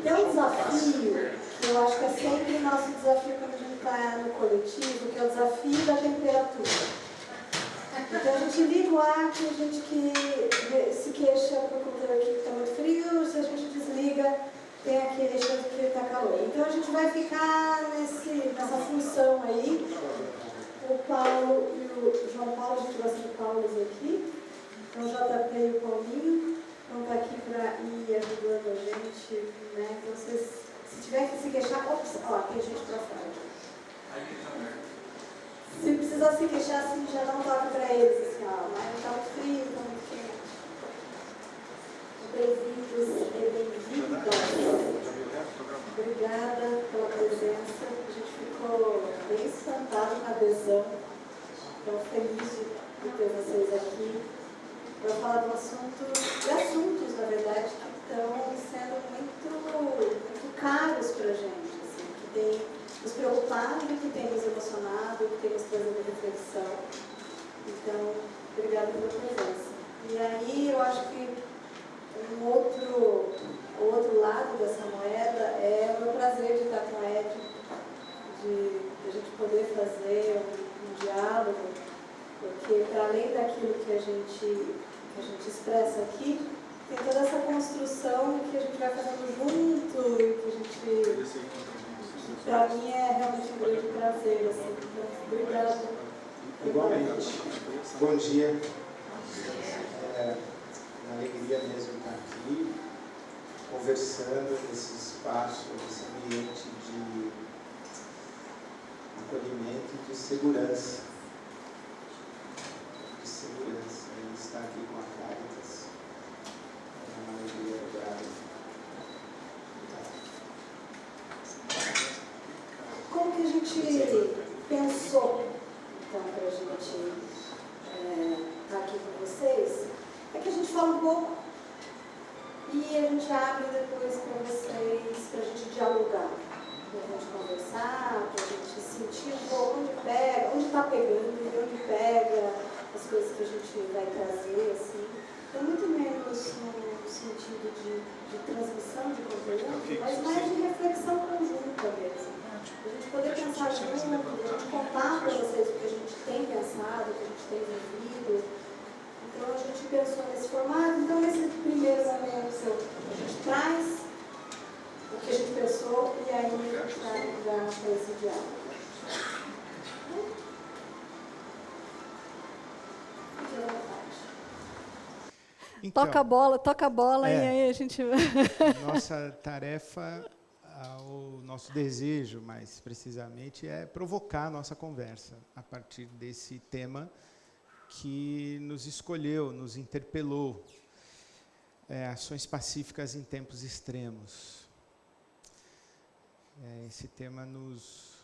Tem um desafio, que eu acho que é sempre o nosso desafio quando a gente está no coletivo, que é o desafio da temperatura. Então a gente liga o ar, tem gente que se queixa por conta aqui que está muito frio, se a gente desliga, tem a queixa de que está calor. Então a gente vai ficar nessa função aí. O Paulo e o João Paulo, a gente gosta de Paulos aqui. Então o JP e o Paulinho vão estar aqui para ir ajudando a gente, né? Então vocês, se tiver que se queixar, ops, ó, tem gente para fora. Se precisar se queixar, assim, já não toca para eles, assim, ó, mas está muito frio, está muito quente. Bem-vindos e bem-vindas. Obrigada pela presença. A gente ficou bem espantado com a adesão. Estou feliz de ter vocês aqui para falar de assuntos, na verdade, que estão sendo muito caros para a gente, assim, que tem nos preocupado, que tem nos emocionado, que tem nos trazido reflexão. Então, obrigada pela presença. E aí, eu acho que o outro lado dessa moeda é o meu prazer de estar com a Ed, de a gente poder fazer um diálogo, porque para além daquilo que a gente expressa aqui, tem toda essa construção que a gente vai fazendo junto e que a gente... Para mim é realmente um grande prazer, assim. Então, obrigada. Igualmente. Bom dia. É uma alegria mesmo estar aqui, conversando nesse espaço, nesse ambiente de acolhimento e de segurança. E estar aqui com a Caritas. É uma alegria, obrigado. Como que a gente pensou, então, para a gente estar aqui com vocês? É que a gente fala um pouco e a gente abre depois para vocês, para a gente dialogar, para a gente conversar, para a gente sentir um pouco onde está pegando, de onde pega as coisas que a gente vai trazer, assim. Então, muito menos no sentido de transmissão de conteúdo, mas mais de reflexão conjunta mesmo. A gente poder pensar junto, a gente contar para vocês o que a gente tem pensado, o que a gente tem vivido. Então a gente pensou nesse formato. Então nesse primeiro momento a gente traz o que a gente pensou e aí a gente vai lugar para esse diálogo. Fique à vontade. Então, toca a bola e aí a gente... Nossa tarefa, o nosso desejo, mais precisamente, é provocar a nossa conversa a partir desse tema que nos escolheu, nos interpelou. Ações pacíficas em tempos extremos. Esse tema nos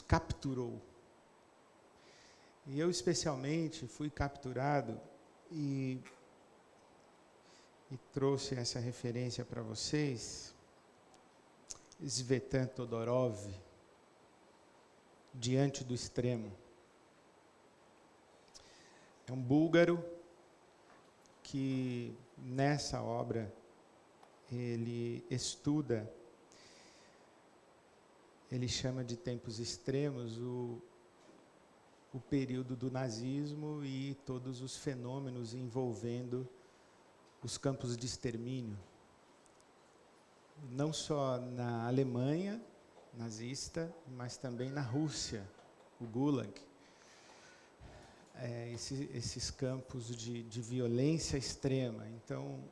capturou. E eu, especialmente, fui capturado e trouxe essa referência para vocês, Svetan Todorov, Diante do Extremo. É um búlgaro que, nessa obra, ele estuda, ele chama de tempos extremos o período do nazismo e todos os fenômenos envolvendo os campos de extermínio, não só na Alemanha nazista, mas também na Rússia, o Gulag. Esses campos de violência extrema. Então,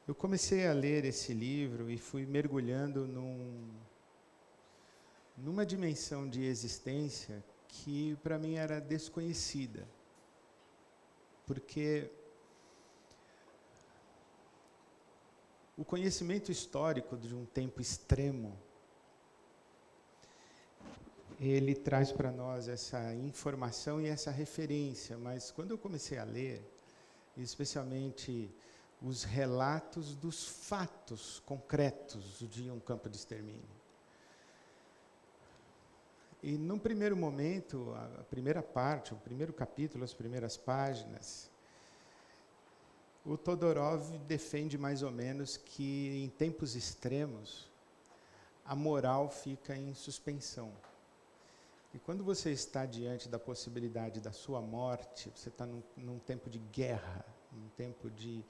eu comecei a ler esse livro e fui mergulhando numa dimensão de existência que, para mim, era desconhecida. Porque o conhecimento histórico de um tempo extremo, ele traz para nós essa informação e essa referência, mas quando eu comecei a ler, especialmente os relatos dos fatos concretos de um campo de extermínio, e num primeiro momento, a primeira parte, o primeiro capítulo, as primeiras páginas, O Todorov defende mais ou menos que em tempos extremos a moral fica em suspensão. E quando você está diante da possibilidade da sua morte, você está num tempo de guerra, num tempo de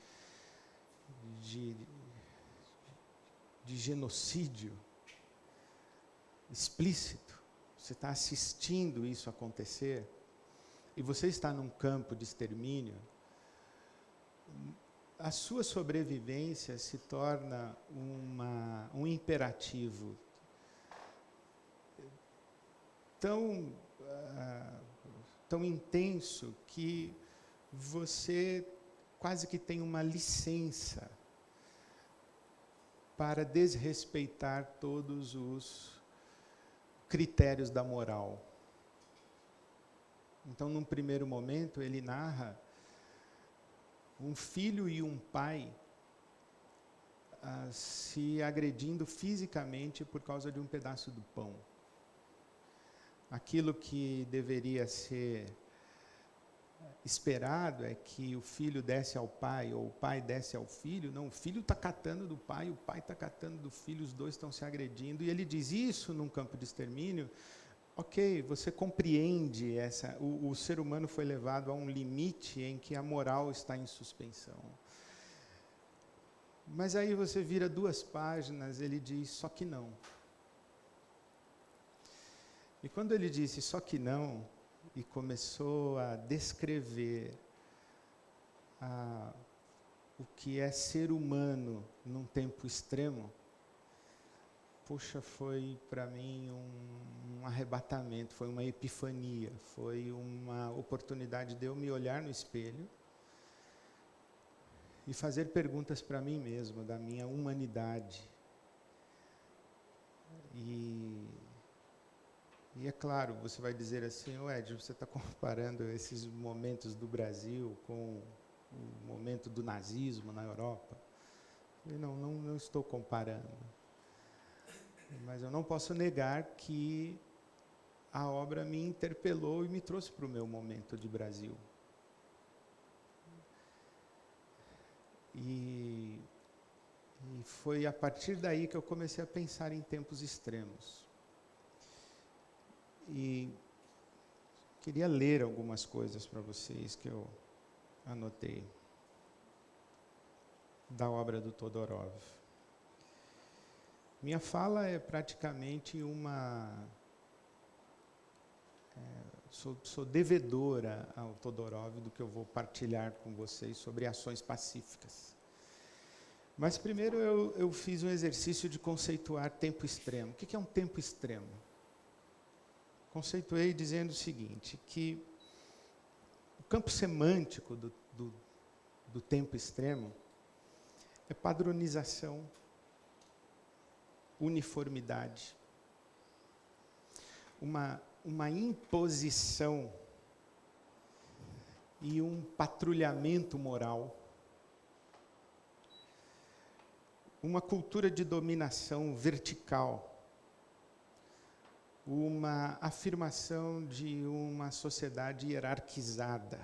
genocídio explícito. Você está assistindo isso acontecer e você está num campo de extermínio. A sua sobrevivência se torna um imperativo tão intenso que você quase que tem uma licença para desrespeitar todos os critérios da moral. Então, num primeiro momento, ele narra um filho e um pai se agredindo fisicamente por causa de um pedaço do pão. Aquilo que deveria ser esperado é que o filho desse ao pai, ou o pai desse ao filho. Não, o filho está catando do pai, o pai está catando do filho, os dois estão se agredindo. E ele diz isso num campo de extermínio. Ok, você compreende o ser humano foi levado a um limite em que a moral está em suspensão. Mas aí você vira 2 páginas, ele diz, só que não. E quando ele disse só que não, e começou a descrever o que é ser humano num tempo extremo, puxa, foi para mim um arrebatamento, foi uma epifania, foi uma oportunidade de eu me olhar no espelho e fazer perguntas para mim mesmo, da minha humanidade. E é claro, você vai dizer assim, Ed, você está comparando esses momentos do Brasil com o momento do nazismo na Europa? Eu não estou comparando. Mas eu não posso negar que a obra me interpelou e me trouxe para o meu momento de Brasil. E foi a partir daí que eu comecei a pensar em tempos extremos. E queria ler algumas coisas para vocês que eu anotei da obra do Todorov. Minha fala é praticamente sou devedora ao Todorov do que eu vou partilhar com vocês sobre ações pacíficas. Mas primeiro eu fiz um exercício de conceituar tempo extremo. O que é um tempo extremo? Conceituei dizendo o seguinte, que o campo semântico do tempo extremo é padronização, uniformidade, uma imposição e um patrulhamento moral, uma cultura de dominação vertical, uma afirmação de uma sociedade hierarquizada,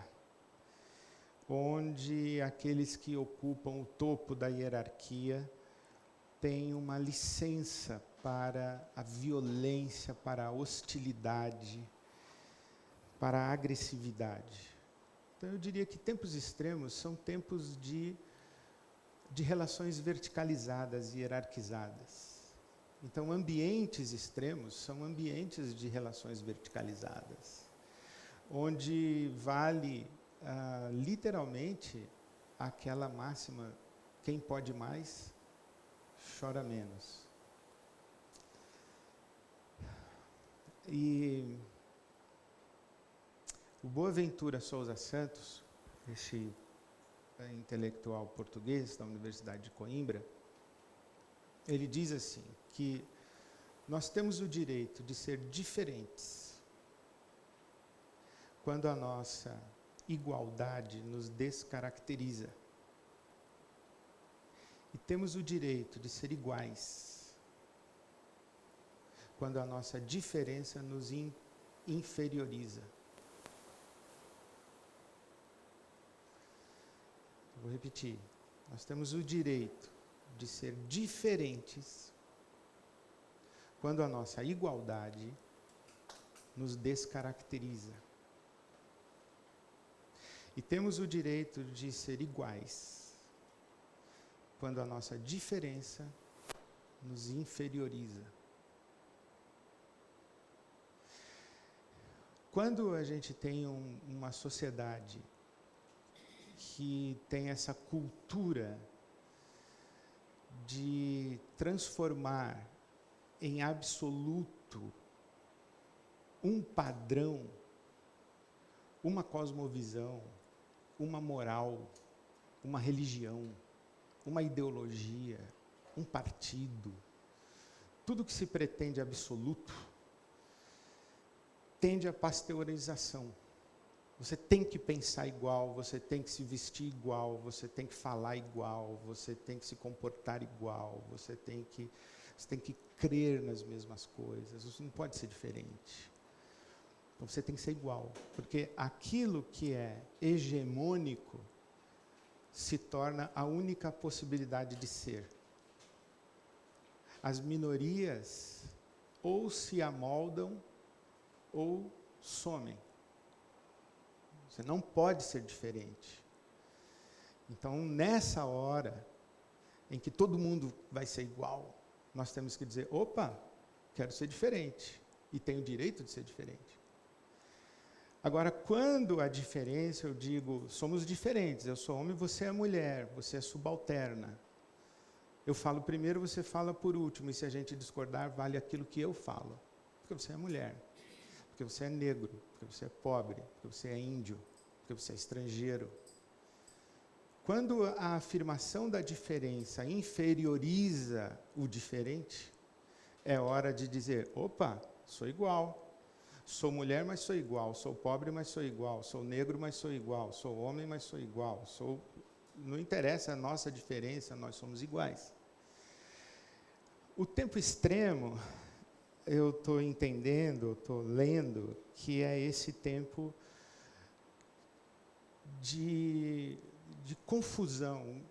onde aqueles que ocupam o topo da hierarquia têm uma licença para a violência, para a hostilidade, para a agressividade. Então, eu diria que tempos extremos são tempos de relações verticalizadas e hierarquizadas. Então, ambientes extremos são ambientes de relações verticalizadas, onde vale literalmente aquela máxima, quem pode mais, chora menos. E o Boaventura Souza Santos, esse intelectual português da Universidade de Coimbra, ele diz assim, que nós temos o direito de ser diferentes quando a nossa igualdade nos descaracteriza. E temos o direito de ser iguais quando a nossa diferença nos inferioriza. Vou repetir. Nós temos o direito de ser diferentes quando a nossa igualdade nos descaracteriza. E temos o direito de ser iguais quando a nossa diferença nos inferioriza. Quando a gente tem uma sociedade que tem essa cultura de transformar em absoluto um padrão, uma cosmovisão, uma moral, uma religião, uma ideologia, um partido, tudo que se pretende absoluto, tende à pasteurização. Você tem que pensar igual, você tem que se vestir igual, você tem que falar igual, você tem que se comportar igual, você tem que crer nas mesmas coisas, você não pode ser diferente. Então você tem que ser igual, porque aquilo que é hegemônico se torna a única possibilidade de ser. As minorias ou se amoldam ou somem. Você não pode ser diferente. Então, nessa hora em que todo mundo vai ser igual, nós temos que dizer, opa, quero ser diferente e tenho o direito de ser diferente. Agora, quando a diferença, eu digo, somos diferentes, eu sou homem, você é mulher, você é subalterna. Eu falo primeiro, você fala por último, e se a gente discordar, vale aquilo que eu falo. Porque você é mulher, porque você é negro, porque você é pobre, porque você é índio, porque você é estrangeiro. Quando a afirmação da diferença inferioriza o diferente, é hora de dizer, opa, sou igual. Sou mulher, mas sou igual. Sou pobre, mas sou igual. Sou negro, mas sou igual. Sou homem, mas sou igual. Não interessa a nossa diferença, nós somos iguais. O tempo extremo, eu estou entendendo, estou lendo, que é esse tempo de confusão.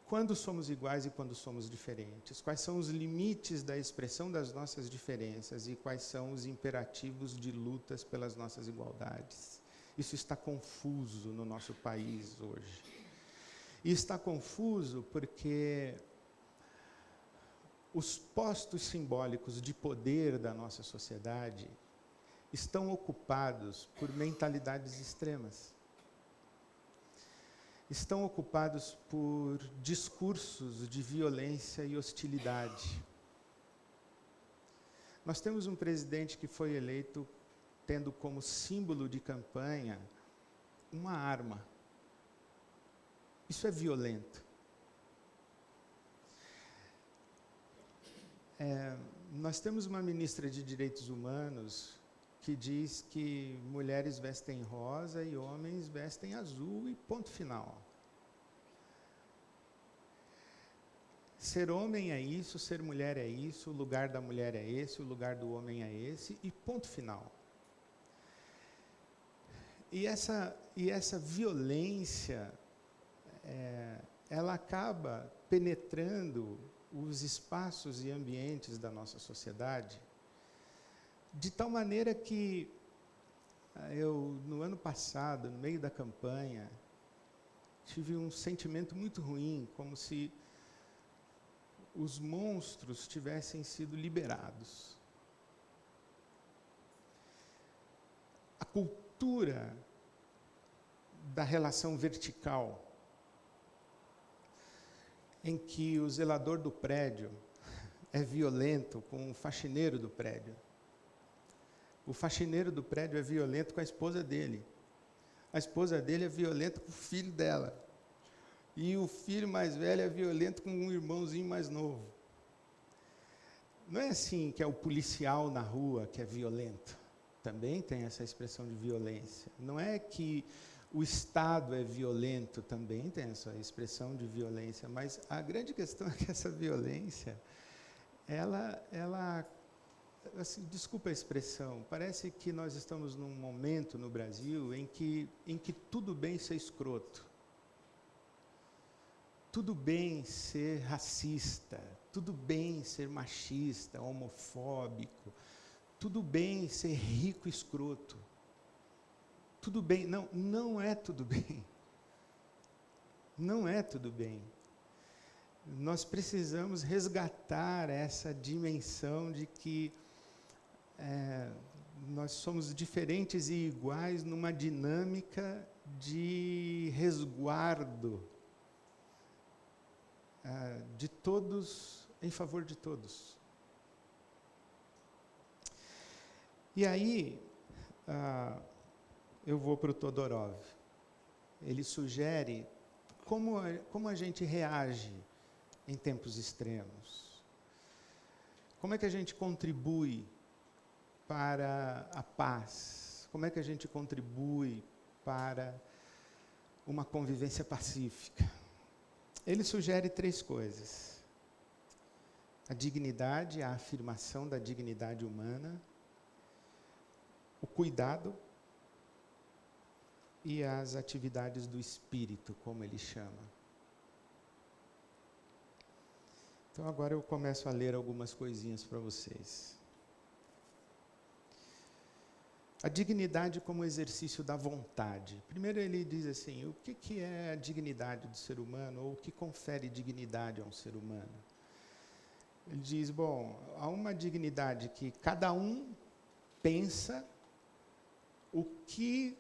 Quando somos iguais e quando somos diferentes? Quais são os limites da expressão das nossas diferenças e quais são os imperativos de lutas pelas nossas igualdades? Isso está confuso no nosso país hoje. E está confuso porque os postos simbólicos de poder da nossa sociedade estão ocupados por mentalidades extremas. Estão ocupados por discursos de violência e hostilidade. Nós temos um presidente que foi eleito tendo como símbolo de campanha uma arma. Isso é violento. Nós temos uma ministra de Direitos Humanos que diz que mulheres vestem rosa e homens vestem azul e ponto final. Ser homem é isso, ser mulher é isso, o lugar da mulher é esse, o lugar do homem é esse e ponto final. E essa violência, ela acaba penetrando os espaços e ambientes da nossa sociedade, de tal maneira que eu, no ano passado, no meio da campanha, tive um sentimento muito ruim, como se os monstros tivessem sido liberados. A cultura da relação vertical, em que o zelador do prédio é violento com o faxineiro do prédio. O faxineiro do prédio é violento com a esposa dele. A esposa dele é violenta com o filho dela. E o filho mais velho é violento com um irmãozinho mais novo. Não é assim que é o policial na rua que é violento. Também tem essa expressão de violência. Não é que o Estado é violento, também tem essa expressão de violência. Mas a grande questão é que essa violência, ela assim, desculpa a expressão, parece que nós estamos num momento no Brasil em que tudo bem ser escroto. tudo bem ser racista, tudo bem ser machista, homofóbico, tudo bem ser rico e escroto. Tudo bem, não é tudo bem. Não é tudo bem. Nós precisamos resgatar essa dimensão de que nós somos diferentes e iguais numa dinâmica de resguardo de todos, em favor de todos. E aí, eu vou para o Todorov. Ele sugere como a gente reage em tempos extremos. Como é que a gente contribui para a paz? Como é que a gente contribui para uma convivência pacífica? Ele sugere 3 coisas: a dignidade, a afirmação da dignidade humana, o cuidado e as atividades do espírito, como ele chama. Então agora eu começo a ler algumas coisinhas para vocês. A dignidade como exercício da vontade. Primeiro ele diz assim, o que é a dignidade do ser humano, ou o que confere dignidade a um ser humano? Ele diz, bom, há uma dignidade que cada um pensa o que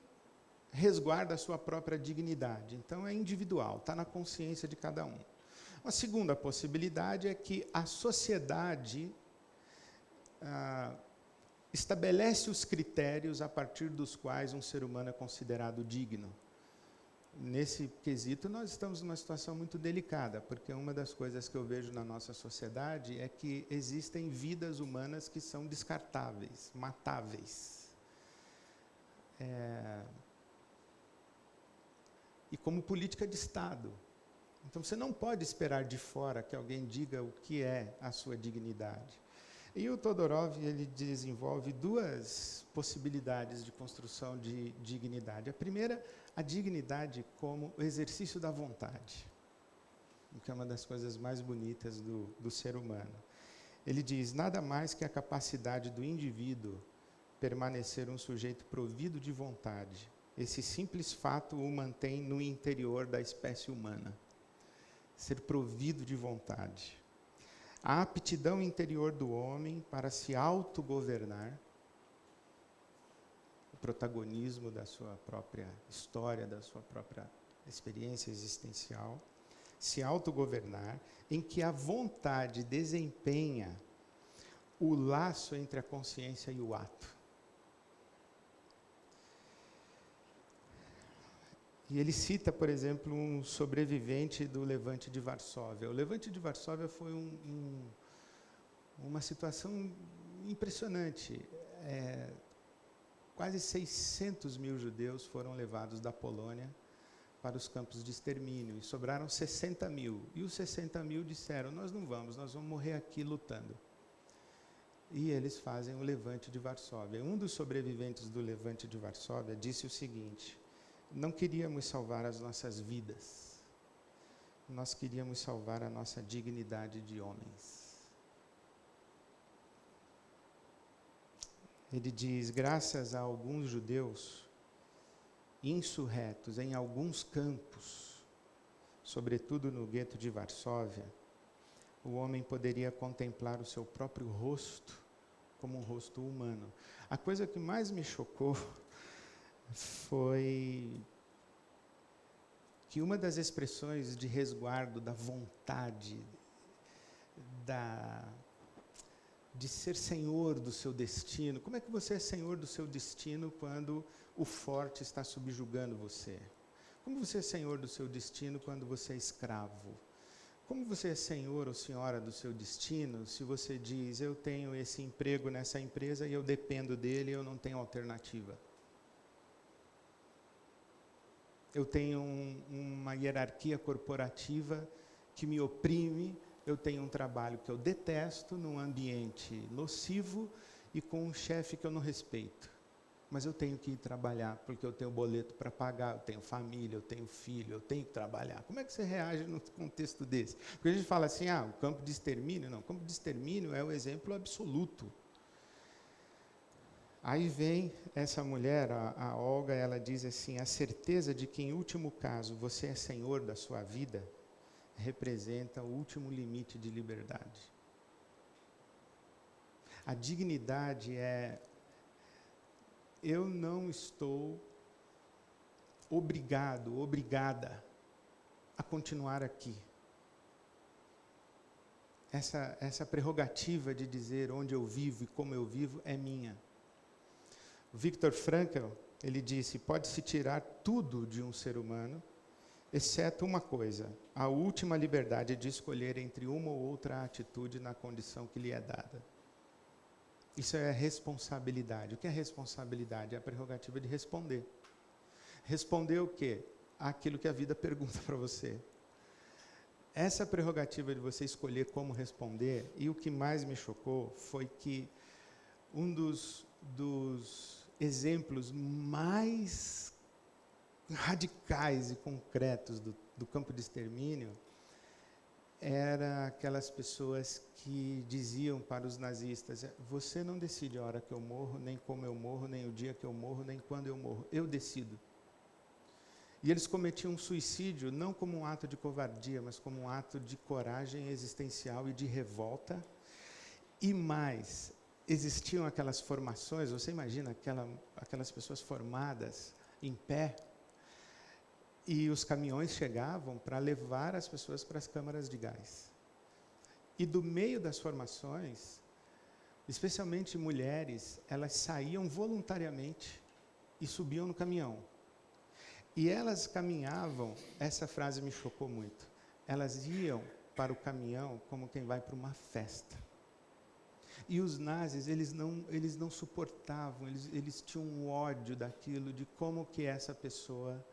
resguarda a sua própria dignidade. Então é individual, está na consciência de cada um. Uma segunda possibilidade é que a sociedade estabelece os critérios a partir dos quais um ser humano é considerado digno. Nesse quesito, nós estamos numa situação muito delicada, porque uma das coisas que eu vejo na nossa sociedade é que existem vidas humanas que são descartáveis, matáveis. E como política de Estado. Então, você não pode esperar de fora que alguém diga o que é a sua dignidade. E o Todorov, ele desenvolve 2 possibilidades de construção de dignidade. A primeira, a dignidade como o exercício da vontade, que é uma das coisas mais bonitas do ser humano. Ele diz, nada mais que a capacidade do indivíduo permanecer um sujeito provido de vontade. Esse simples fato o mantém no interior da espécie humana. Ser provido de vontade. A aptidão interior do homem para se autogovernar, o protagonismo da sua própria história, da sua própria experiência existencial, se autogovernar, em que a vontade desempenha o laço entre a consciência e o ato. E ele cita, por exemplo, um sobrevivente do Levante de Varsóvia. O Levante de Varsóvia foi uma situação impressionante. Quase 600 mil judeus foram levados da Polônia para os campos de extermínio, e sobraram 60 mil. E os 60 mil disseram, nós vamos morrer aqui lutando. E eles fazem o Levante de Varsóvia. Um dos sobreviventes do Levante de Varsóvia disse o seguinte, não queríamos salvar as nossas vidas, nós queríamos salvar a nossa dignidade de homens. Ele diz, graças a alguns judeus insurretos em alguns campos, sobretudo no gueto de Varsóvia, o homem poderia contemplar o seu próprio rosto como um rosto humano. A coisa que mais me chocou foi que uma das expressões de resguardo da vontade, de ser senhor do seu destino. Como é que você é senhor do seu destino quando o forte está subjugando você? Como você é senhor do seu destino quando você é escravo? Como você é senhor ou senhora do seu destino se você diz, eu tenho esse emprego nessa empresa e eu dependo dele e eu não tenho alternativa? Eu tenho uma hierarquia corporativa que me oprime, eu tenho um trabalho que eu detesto, num ambiente nocivo e com um chefe que eu não respeito. mas eu tenho que ir trabalhar, porque eu tenho boleto para pagar, eu tenho família, eu tenho filho, eu tenho que trabalhar. Como é que você reage num contexto desse? Porque a gente fala assim, o campo de extermínio. Não, o campo de extermínio é o exemplo absoluto. Aí vem essa mulher, a Olga, ela diz assim, a certeza de que, em último caso, você é senhor da sua vida, representa o último limite de liberdade. A dignidade é, eu não estou obrigada a continuar aqui. Essa prerrogativa de dizer onde eu vivo e como eu vivo é minha. Viktor Frankl, ele disse, pode-se tirar tudo de um ser humano, exceto uma coisa, a última liberdade de escolher entre uma ou outra atitude na condição que lhe é dada. Isso é responsabilidade. O que é responsabilidade? É a prerrogativa de responder. Responder o quê? Aquilo que a vida pergunta para você. Essa prerrogativa de você escolher como responder, e o que mais me chocou foi que um dos exemplos mais radicais e concretos do campo de extermínio era aquelas pessoas que diziam para os nazistas, você não decide a hora que eu morro, nem como eu morro, nem o dia que eu morro, nem quando eu morro, eu decido. E eles cometiam um suicídio não como um ato de covardia, mas como um ato de coragem existencial e de revolta. E mais, existiam aquelas formações, você imagina aquelas pessoas formadas em pé, e os caminhões chegavam para levar as pessoas para as câmaras de gás. E do meio das formações, especialmente mulheres, elas saíam voluntariamente e subiam no caminhão. E elas caminhavam, essa frase me chocou muito, elas iam para o caminhão como quem vai para uma festa. E os nazis, eles não suportavam, eles tinham um ódio daquilo, de como que essa pessoa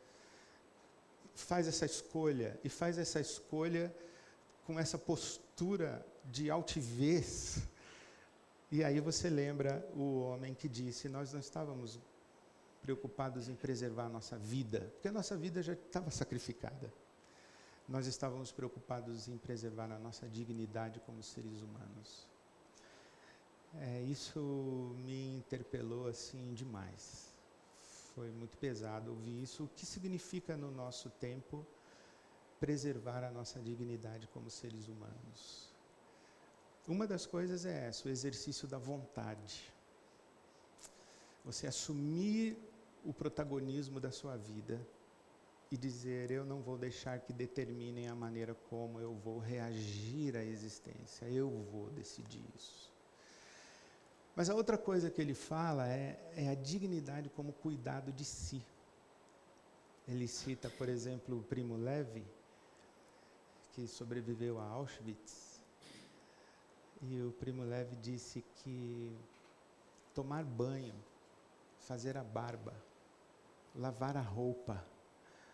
faz essa escolha, e faz essa escolha com essa postura de altivez. E aí você lembra o homem que disse, nós não estávamos preocupados em preservar a nossa vida, porque a nossa vida já estava sacrificada. Nós estávamos preocupados em preservar a nossa dignidade como seres humanos. Isso me interpelou assim demais. Foi muito pesado ouvir isso. O que significa no nosso tempo preservar a nossa dignidade como seres humanos? Uma das coisas é essa, o exercício da vontade. Você assumir o protagonismo da sua vida e dizer, eu não vou deixar que determinem a maneira como eu vou reagir à existência, eu vou decidir isso. Mas a outra coisa que ele fala é a dignidade como cuidado de si. Ele cita, por exemplo, o Primo Levi, que sobreviveu a Auschwitz, e o Primo Levi disse que tomar banho, fazer a barba, lavar a roupa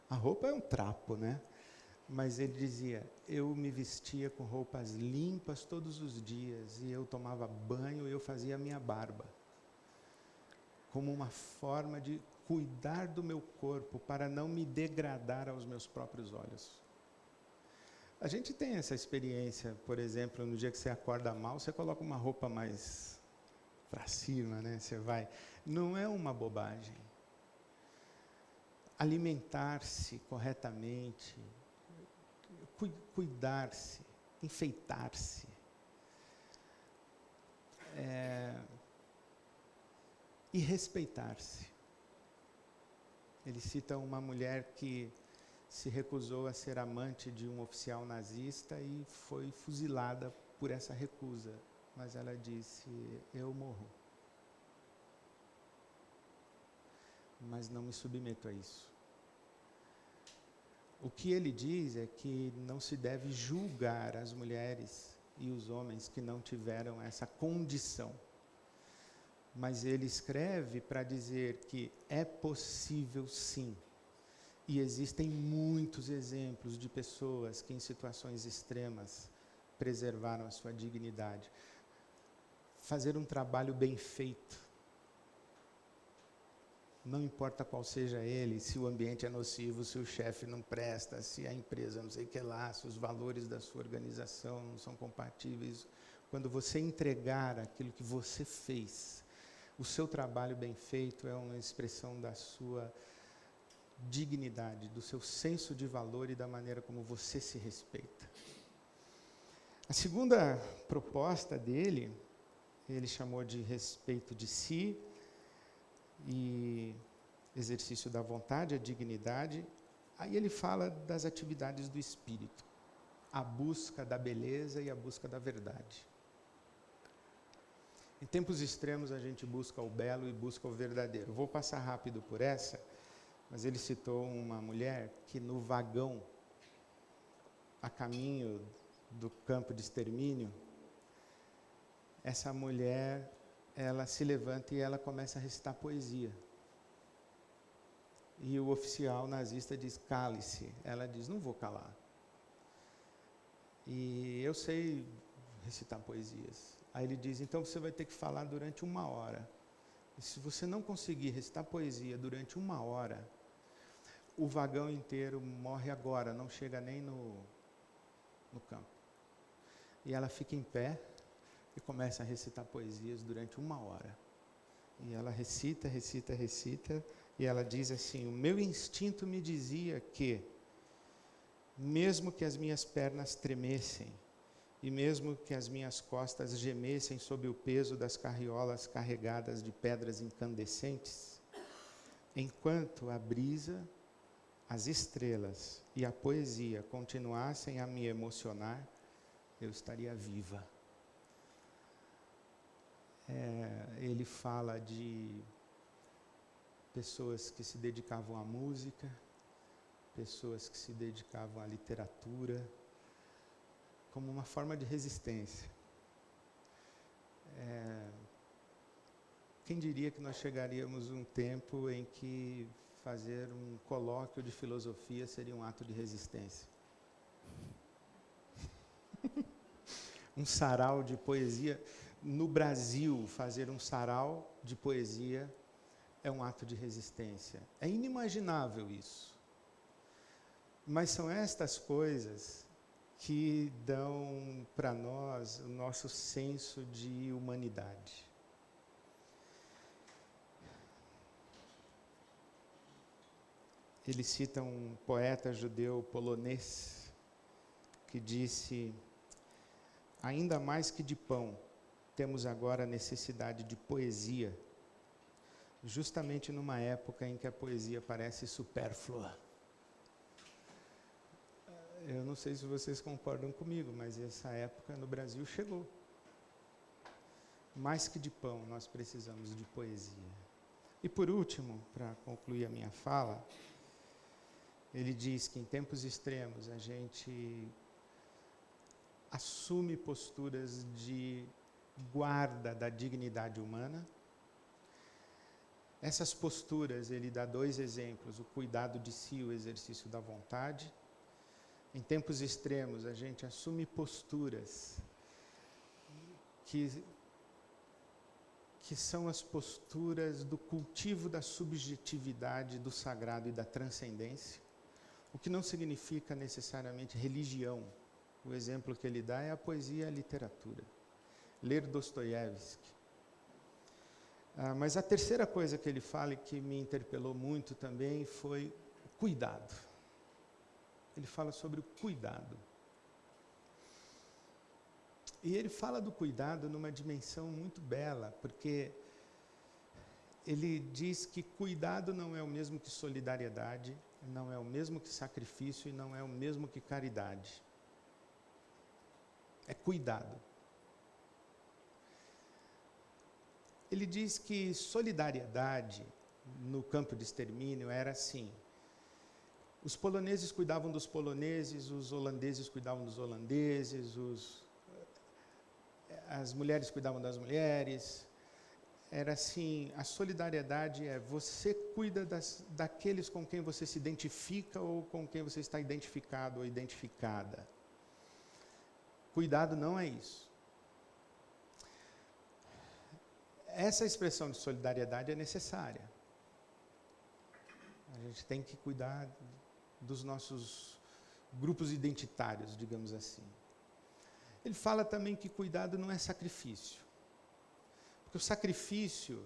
é um trapo, né? Mas ele dizia, eu me vestia com roupas limpas todos os dias, e eu tomava banho e eu fazia a minha barba, como uma forma de cuidar do meu corpo, para não me degradar aos meus próprios olhos. A gente tem essa experiência, por exemplo, no dia que você acorda mal, você coloca uma roupa mais para cima, né? Você vai. Não é uma bobagem. Alimentar-se corretamente, cuidar-se, enfeitar-se. E respeitar-se. Ele cita uma mulher que se recusou a ser amante de um oficial nazista e foi fuzilada por essa recusa. Mas ela disse, eu morro. Mas não me submeto a isso. O que ele diz é que não se deve julgar as mulheres e os homens que não tiveram essa condição. Mas ele escreve para dizer que é possível sim. E existem muitos exemplos de pessoas que em situações extremas preservaram a sua dignidade. Fazer um trabalho bem feito. não importa qual seja ele, se o ambiente é nocivo, se o chefe não presta, se a empresa não sei o que lá, se os valores da sua organização não são compatíveis. Quando você entregar aquilo que você fez, o seu trabalho bem feito é uma expressão da sua dignidade, do seu senso de valor e da maneira como você se respeita. A segunda proposta dele, ele chamou de respeito de si e exercício da vontade, a dignidade. Aí ele fala das atividades do espírito, a busca da beleza e a busca da verdade. Em tempos extremos a gente busca o belo e busca o verdadeiro. Vou passar rápido por essa, mas ele citou uma mulher que no vagão, a caminho do campo de extermínio, essa mulher, ela se levanta e ela começa a recitar poesia. E o oficial nazista diz, cale-se. Ela diz, não vou calar. E eu sei recitar poesias. Aí ele diz, então você vai ter que falar durante 1 hora. E se você não conseguir recitar poesia durante 1 hora, o vagão inteiro morre agora, não chega nem no campo. E ela fica em pé e começa a recitar poesias durante 1 hora. E ela recita, e ela diz assim, o meu instinto me dizia que, mesmo que as minhas pernas tremessem, e mesmo que as minhas costas gemessem sob o peso das carriolas carregadas de pedras incandescentes, enquanto a brisa, as estrelas e a poesia continuassem a me emocionar, eu estaria viva. Ele fala de pessoas que se dedicavam à música, pessoas que se dedicavam à literatura, como uma forma de resistência. Quem diria que nós chegaríamos a um tempo em que fazer um colóquio de filosofia seria um ato de resistência? Um sarau de poesia. No Brasil, fazer um sarau de poesia é um ato de resistência. É inimaginável isso. Mas são estas coisas que dão para nós o nosso senso de humanidade. Ele cita um poeta judeu polonês que disse, ainda mais que de pão, temos agora necessidade de poesia, justamente numa época em que a poesia parece supérflua. Eu não sei se vocês concordam comigo, mas essa época no Brasil chegou. Mais que de pão, nós precisamos de poesia. E por último, para concluir a minha fala, ele diz que em tempos extremos a gente assume posturas de guarda da dignidade humana. Essas posturas, ele dá 2 exemplos, o cuidado de si e o exercício da vontade. Em tempos extremos, a gente assume posturas que são as posturas do cultivo da subjetividade, do sagrado e da transcendência, o que não significa necessariamente religião. O exemplo que ele dá é a poesia e a literatura. Ler Dostoiévski. Mas a terceira coisa que ele fala e que me interpelou muito também foi o cuidado. Ele fala sobre o cuidado. E ele fala do cuidado numa dimensão muito bela, porque ele diz que cuidado não é o mesmo que solidariedade, não é o mesmo que sacrifício e não é o mesmo que caridade. É cuidado. Ele diz que solidariedade no campo de extermínio era assim. Os poloneses cuidavam dos poloneses, os holandeses cuidavam dos holandeses, as mulheres cuidavam das mulheres. Era assim, a solidariedade é você cuida daqueles com quem você se identifica ou com quem você está identificado ou identificada. Cuidado não é isso. Essa expressão de solidariedade é necessária. A gente tem que cuidar dos nossos grupos identitários, digamos assim. Ele fala também que cuidado não é sacrifício. Porque o sacrifício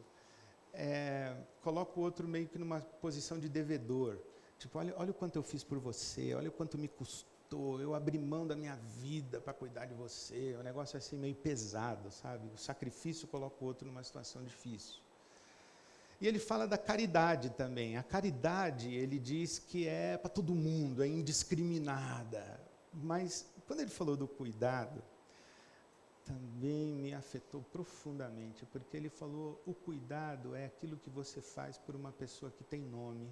coloca o outro meio que numa posição de devedor. Tipo, olha o quanto eu fiz por você, olha o quanto me custou, eu abri mão da minha vida para cuidar de você. É um negócio assim meio pesado, sabe? O sacrifício coloca o outro numa situação difícil. E ele fala da caridade também. A caridade, ele diz que é para todo mundo, é indiscriminada. Mas, quando ele falou do cuidado, também me afetou profundamente, porque ele falou, o cuidado é aquilo que você faz por uma pessoa que tem nome,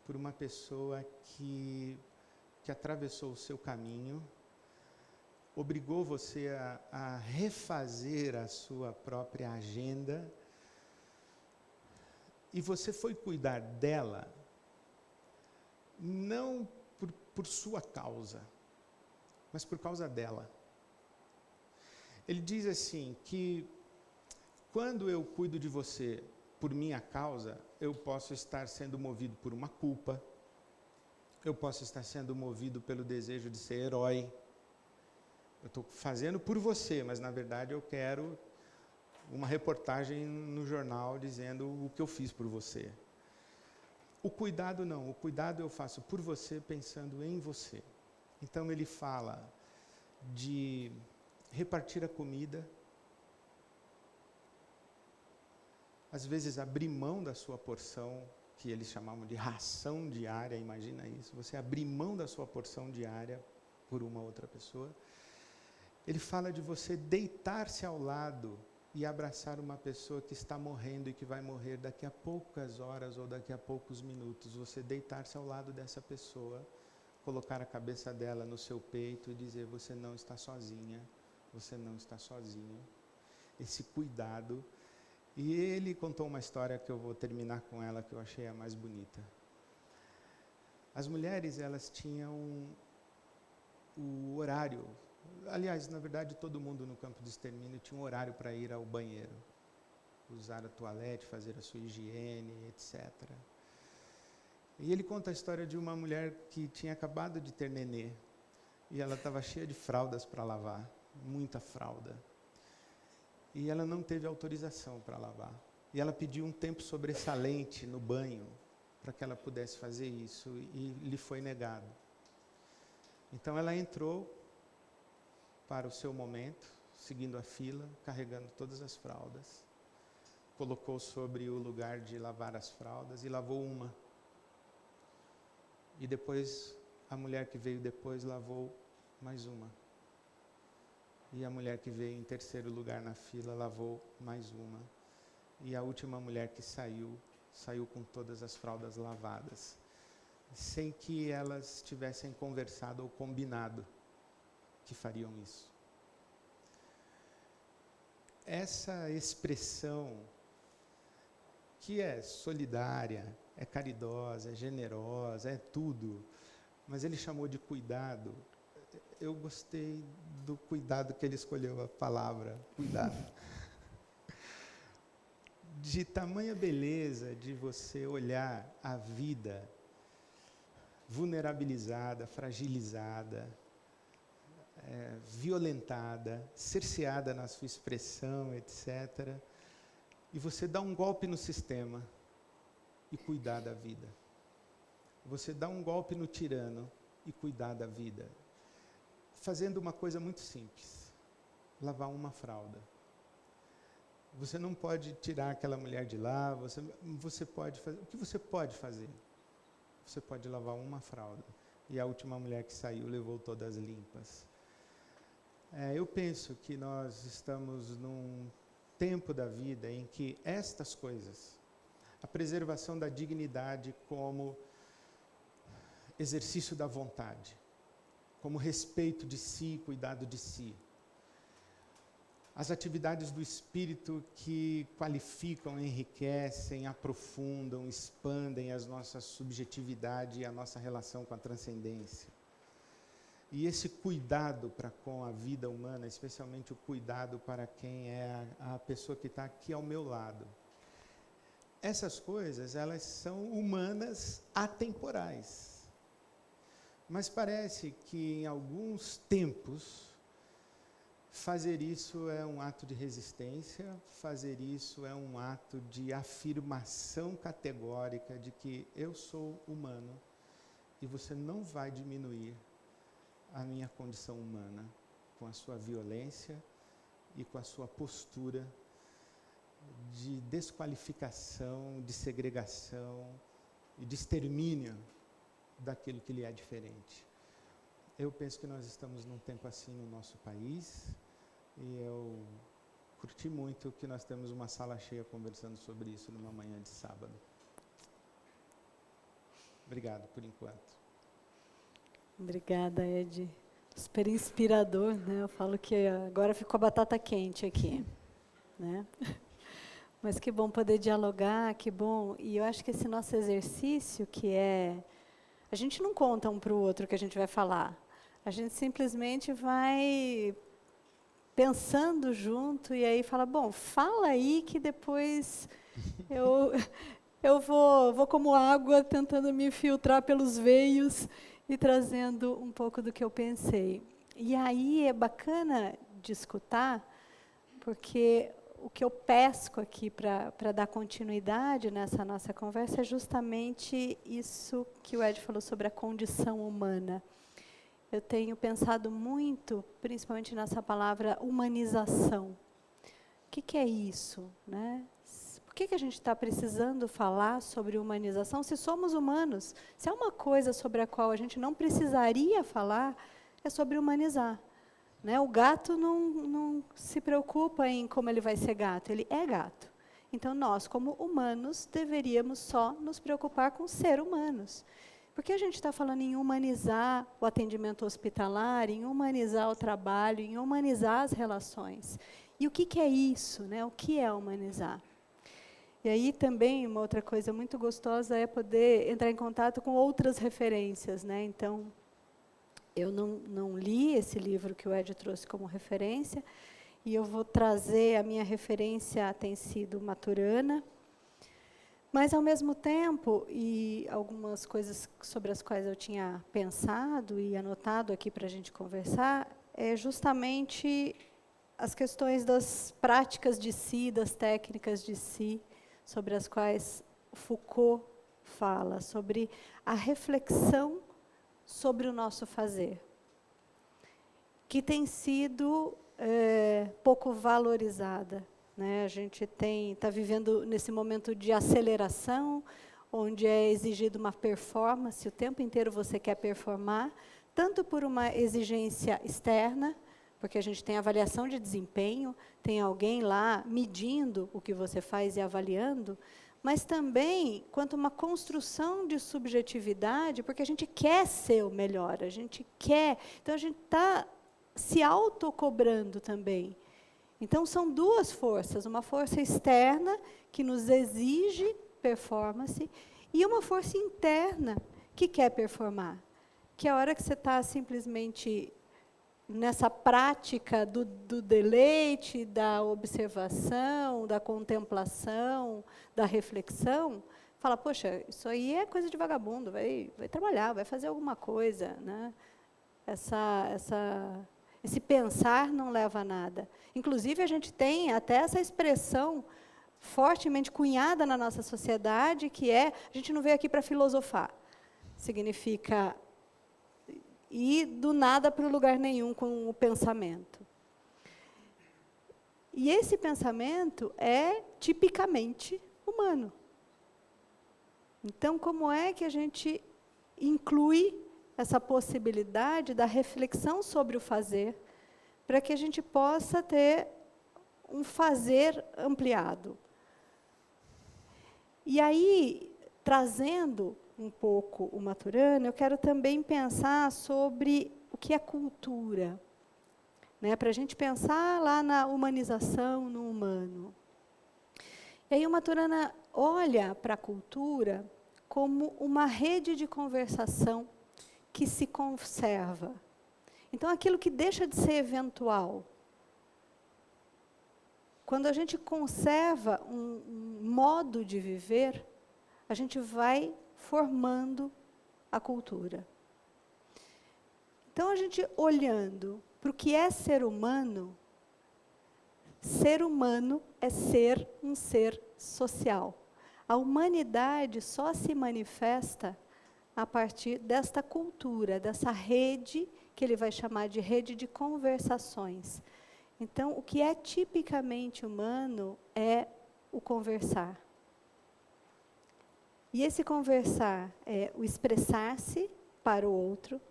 por uma pessoa que atravessou o seu caminho, obrigou você a refazer a sua própria agenda, e você foi cuidar dela, não por sua causa, mas por causa dela. Ele diz assim, que quando eu cuido de você por minha causa, eu posso estar sendo movido por uma culpa, eu posso estar sendo movido pelo desejo de ser herói. Eu estou fazendo por você, mas na verdade eu quero uma reportagem no jornal dizendo o que eu fiz por você. O cuidado não, o cuidado eu faço por você pensando em você. Então ele fala de repartir a comida, às vezes abrir mão da sua porção, que eles chamavam de ração diária, imagina isso, você abrir mão da sua porção diária por uma outra pessoa. Ele fala de você deitar-se ao lado e abraçar uma pessoa que está morrendo e que vai morrer daqui a poucas horas ou daqui a poucos minutos. Você deitar-se ao lado dessa pessoa, colocar a cabeça dela no seu peito e dizer, você não está sozinha, você não está sozinho. Esse cuidado. E ele contou uma história que eu vou terminar com ela, que eu achei a mais bonita. As mulheres, elas tinham o horário. Aliás, na verdade, todo mundo no campo de extermínio tinha um horário para ir ao banheiro, usar a toalete, fazer a sua higiene, etc. E ele conta a história de uma mulher que tinha acabado de ter nenê, e ela estava cheia de fraldas para lavar, muita fralda. E ela não teve autorização para lavar. E ela pediu um tempo sobressalente no banho, para que ela pudesse fazer isso, e lhe foi negado. Então ela entrou para o seu momento, seguindo a fila, carregando todas as fraldas, colocou sobre o lugar de lavar as fraldas e lavou uma. E depois, a mulher que veio depois lavou mais uma. E a mulher que veio em terceiro lugar na fila lavou mais uma. E a última mulher que saiu com todas as fraldas lavadas, sem que elas tivessem conversado ou combinado que fariam isso. Essa expressão, que é solidária, é caridosa, é generosa, é tudo, mas ele chamou de cuidado. Eu gostei do cuidado que ele escolheu a palavra, cuidado. De tamanha beleza de você olhar a vida vulnerabilizada, fragilizada, violentada, cerceada na sua expressão, etc. E você dá um golpe no sistema e cuidar da vida. Você dá um golpe no tirano e cuidar da vida. Fazendo uma coisa muito simples, lavar uma fralda. Você não pode tirar aquela mulher de lá, você pode fazer, o que você pode fazer? Você pode lavar uma fralda. E a última mulher que saiu levou todas limpas. Eu penso que nós estamos num tempo da vida em que estas coisas, a preservação da dignidade como exercício da vontade, como respeito de si, cuidado de si, as atividades do espírito que qualificam, enriquecem, aprofundam, expandem as nossas subjetividade e a nossa relação com a transcendência. E esse cuidado para com a vida humana, especialmente o cuidado para quem é a pessoa que está aqui ao meu lado. essas coisas, elas são humanas atemporais. Mas parece que em alguns tempos, fazer isso é um ato de resistência, fazer isso é um ato de afirmação categórica de que eu sou humano e você não vai diminuir a minha condição humana com a sua violência e com a sua postura de desqualificação, de segregação e de extermínio daquilo que lhe é diferente. Eu penso que nós estamos num tempo assim no nosso país e eu curti muito que nós temos uma sala cheia conversando sobre isso numa manhã de sábado. Obrigado por enquanto. Obrigada, Ed. Super inspirador, né? Eu falo que agora ficou a batata quente aqui, né? Mas que bom poder dialogar, que bom. E eu acho que esse nosso exercício, que é... A gente não conta um para o outro o que a gente vai falar. A gente simplesmente vai pensando junto e aí fala, bom, fala aí que depois eu vou como água tentando me filtrar pelos veios e trazendo um pouco do que eu pensei. E aí é bacana de escutar, porque o que eu pesco aqui para dar continuidade nessa nossa conversa é justamente isso que o Ed falou sobre a condição humana. Eu tenho pensado muito, principalmente nessa palavra humanização. O que é isso, né? Por que a gente está precisando falar sobre humanização se somos humanos? Se há uma coisa sobre a qual a gente não precisaria falar, é sobre humanizar. Né? O gato não se preocupa em como ele vai ser gato, ele é gato. Então, nós, como humanos, deveríamos só nos preocupar com ser humanos. Porque a gente está falando em humanizar o atendimento hospitalar, em humanizar o trabalho, em humanizar as relações. E o que é isso? Né? O que é humanizar? E aí também uma outra coisa muito gostosa é poder entrar em contato com outras referências. Né? Então, eu não li esse livro que o Ed trouxe como referência, e eu vou trazer, a minha referência tem sido Maturana, mas, ao mesmo tempo, e algumas coisas sobre as quais eu tinha pensado e anotado aqui para a gente conversar, é justamente as questões das práticas de si, das técnicas de si, sobre as quais Foucault fala, sobre a reflexão sobre o nosso fazer, que tem sido pouco valorizada. Né? A gente está vivendo nesse momento de aceleração, onde é exigido uma performance, o tempo inteiro você quer performar, tanto por uma exigência externa, porque a gente tem avaliação de desempenho, tem alguém lá medindo o que você faz e avaliando, mas também quanto uma construção de subjetividade, porque a gente quer ser o melhor, a gente quer, então a gente está se autocobrando também. Então, são duas forças, uma força externa, que nos exige performance, e uma força interna, que quer performar. Que a hora que você está simplesmente nessa prática do deleite, da observação, da contemplação, da reflexão, fala, poxa, isso aí é coisa de vagabundo, vai trabalhar, vai fazer alguma coisa. Né? Esse pensar não leva a nada. Inclusive, a gente tem até essa expressão fortemente cunhada na nossa sociedade, que é, a gente não veio aqui para filosofar. Significa ir do nada para o lugar nenhum com o pensamento. E esse pensamento é tipicamente humano. Então, como é que a gente inclui essa possibilidade da reflexão sobre o fazer, para que a gente possa ter um fazer ampliado? E aí, trazendo um pouco o Maturana, eu quero também pensar sobre o que é cultura, né? Para a gente pensar lá na humanização, no humano. E aí o Maturana olha para a cultura como uma rede de conversação que se conserva. Então, aquilo que deixa de ser eventual, quando a gente conserva um modo de viver, a gente vai formando a cultura. Então, a gente olhando para o que é ser humano é ser um ser social. A humanidade só se manifesta a partir desta cultura, dessa rede, que ele vai chamar de rede de conversações. Então, o que é tipicamente humano é o conversar. E esse conversar é o expressar-se para o outro,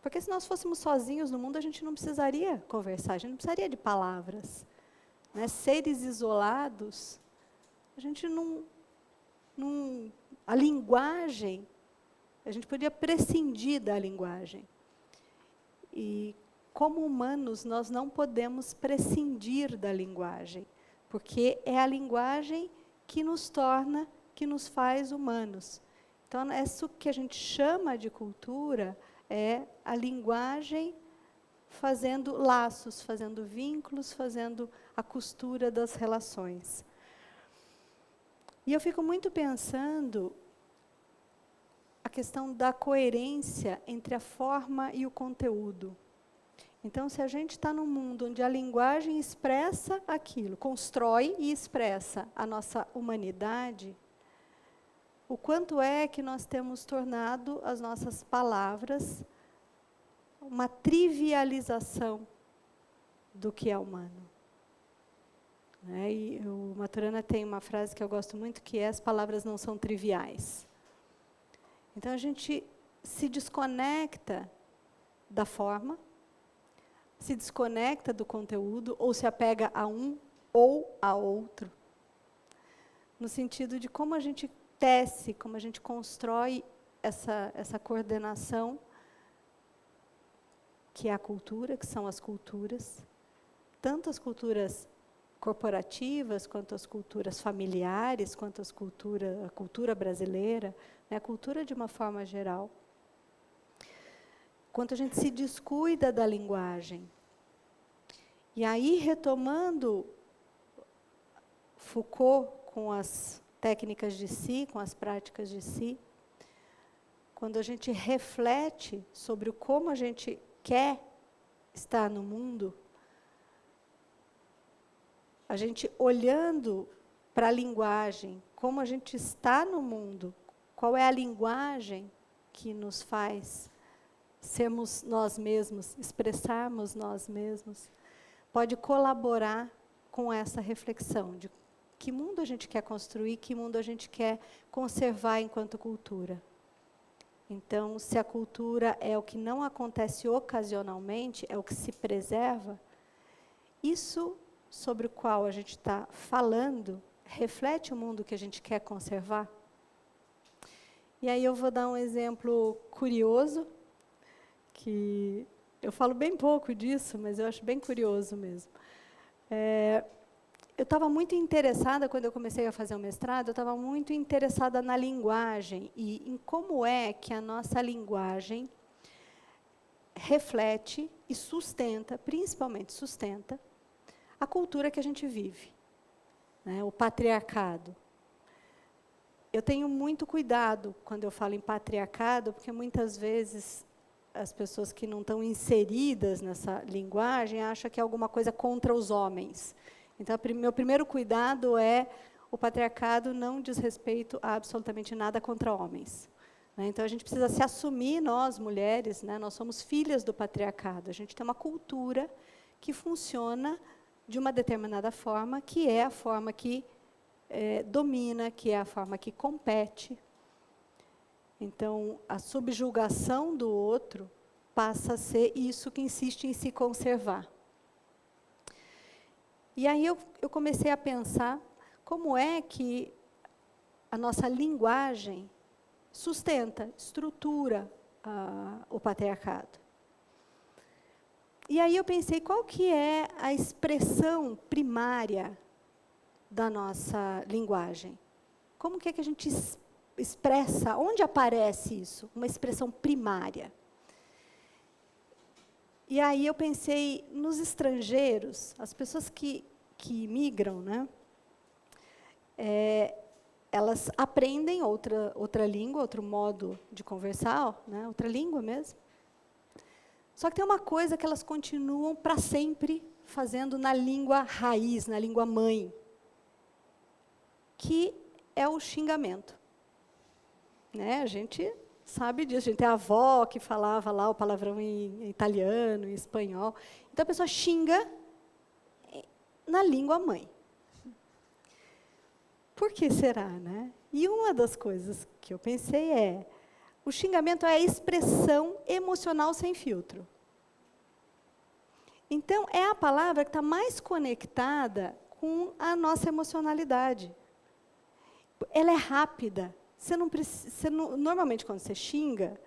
porque se nós fôssemos sozinhos no mundo, a gente não precisaria conversar, a gente não precisaria de palavras. Né? Seres isolados, a gente não... A linguagem, a gente podia prescindir da linguagem. E, como humanos, nós não podemos prescindir da linguagem, porque é a linguagem que nos torna, que nos faz humanos. Então, isso que a gente chama de cultura é a linguagem fazendo laços, fazendo vínculos, fazendo a costura das relações. E eu fico muito pensando a questão da coerência entre a forma e o conteúdo. Então, se a gente está num mundo onde a linguagem expressa aquilo, constrói e expressa a nossa humanidade, o quanto é que nós temos tornado as nossas palavras uma trivialização do que é humano. Né? E o Maturana tem uma frase que eu gosto muito, que é: as palavras não são triviais. Então, a gente se desconecta da forma, se desconecta do conteúdo, ou se apega a um ou a outro, no sentido de como a gente tece, como a gente constrói essa coordenação, que é a cultura, que são as culturas, tanto as culturas corporativas, quanto as culturas familiares, quanto a cultura brasileira, né, a cultura de uma forma geral. Quanto a gente se descuida da linguagem. E aí, retomando Foucault com as técnicas de si, com as práticas de si, quando a gente reflete sobre como a gente quer estar no mundo, a gente olhando para a linguagem, como a gente está no mundo, qual é a linguagem que nos faz sermos nós mesmos, expressarmos nós mesmos, pode colaborar com essa reflexão de que mundo a gente quer construir, que mundo a gente quer conservar enquanto cultura. Então, se a cultura é o que não acontece ocasionalmente, é o que se preserva, isso sobre o qual a gente está falando reflete o mundo que a gente quer conservar? E aí eu vou dar um exemplo curioso, que eu falo bem pouco disso, mas eu acho bem curioso mesmo. Eu estava muito interessada, quando eu comecei a fazer o mestrado, eu estava muito interessada na linguagem e em como é que a nossa linguagem reflete e sustenta, principalmente sustenta, a cultura que a gente vive, né, o patriarcado. Eu tenho muito cuidado quando eu falo em patriarcado, porque muitas vezes as pessoas que não estão inseridas nessa linguagem acham que é alguma coisa contra os homens. Então, meu primeiro cuidado é: o patriarcado não diz respeito a absolutamente nada contra homens. Né? Então, a gente precisa se assumir, nós, mulheres, né, nós somos filhas do patriarcado. A gente tem uma cultura que funciona de uma determinada forma, que é a forma que domina, que é a forma que compete. Então, a subjugação do outro passa a ser isso que insiste em se conservar. E aí eu comecei a pensar como é que a nossa linguagem sustenta, estrutura o patriarcado. E aí eu pensei, qual que é a expressão primária da nossa linguagem? Como que é que a gente expressa, onde aparece isso? Uma expressão primária. E aí eu pensei nos estrangeiros, as pessoas que que migram, né, elas aprendem outra língua, outro modo de conversar, né, outra língua mesmo. Só que tem uma coisa que elas continuam para sempre fazendo na língua raiz, na língua mãe, que é o xingamento. Né? A gente sabe disso, a gente tem a avó que falava lá o palavrão em italiano, em espanhol. Então, a pessoa xinga na língua mãe. Por que será, né? E uma das coisas que eu pensei é, o xingamento é a expressão emocional sem filtro. Então, é a palavra que está mais conectada com a nossa emocionalidade. Ela é rápida. Normalmente, quando você xinga,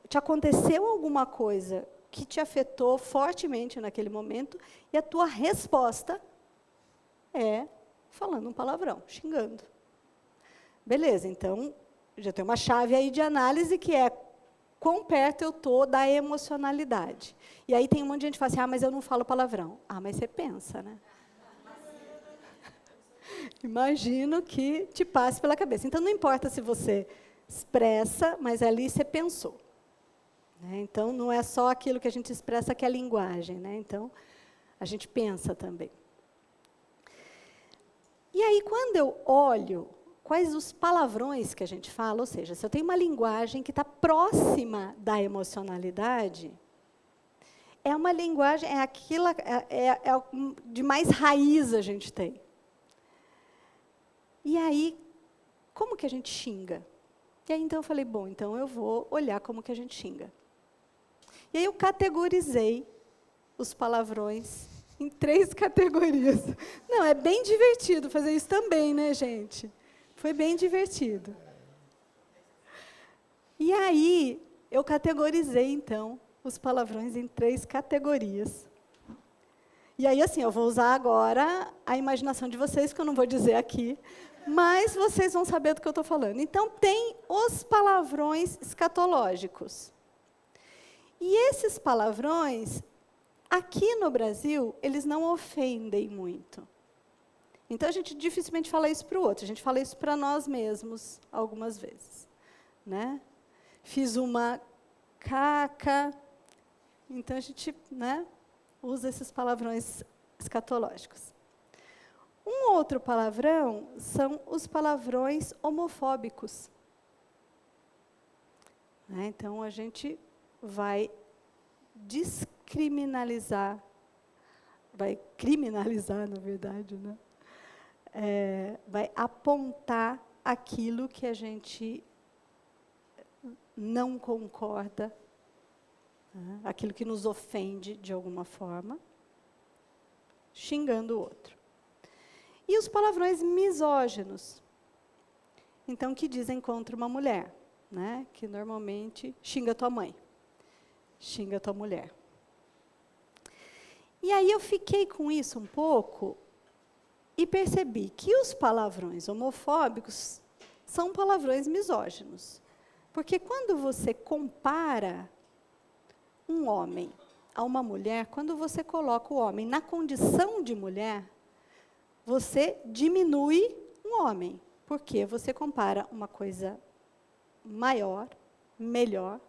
te aconteceu alguma coisa que te afetou fortemente naquele momento, e a tua resposta é falando um palavrão, xingando. Beleza, então, já tem uma chave aí de análise que é quão perto eu estou da emocionalidade. E aí tem um monte de gente que fala assim, mas eu não falo palavrão. Mas você pensa, né? Imagino que te passe pela cabeça. Então, não importa se você expressa, mas ali você pensou. Né? Então, não é só aquilo que a gente expressa que é a linguagem. Né? Então, a gente pensa também. E aí, quando eu olho quais os palavrões que a gente fala, ou seja, se eu tenho uma linguagem que está próxima da emocionalidade, é uma linguagem, de mais raiz a gente tem. E aí, como que a gente xinga? E aí, então, eu falei, bom, então eu vou olhar como que a gente xinga. E aí, eu categorizei os palavrões em 3 categorias. Não, é bem divertido fazer isso também, né, gente? Foi bem divertido. E aí, eu categorizei, então, os palavrões em 3 categorias. E aí, assim, eu vou usar agora a imaginação de vocês, que eu não vou dizer aqui, mas vocês vão saber do que eu estou falando. Então, tem os palavrões escatológicos. E esses palavrões, aqui no Brasil, eles não ofendem muito. Então, a gente dificilmente fala isso para o outro, a gente fala isso para nós mesmos algumas vezes. Né? Fiz uma caca. Então, a gente, né, usa esses palavrões escatológicos. Um outro palavrão são os palavrões homofóbicos. Né? Então, a gente vai descriminalizar, vai criminalizar, na verdade, né? Vai apontar aquilo que a gente não concorda, né? Aquilo que nos ofende de alguma forma, xingando o outro. E os palavrões misóginos, então, que dizem contra uma mulher, né? Que normalmente xinga tua mãe, xinga tua mulher. E aí eu fiquei com isso um pouco e percebi que os palavrões homofóbicos são palavrões misóginos. Porque quando você compara um homem a uma mulher, quando você coloca o homem na condição de mulher, você diminui um homem, porque você compara uma coisa maior, melhor,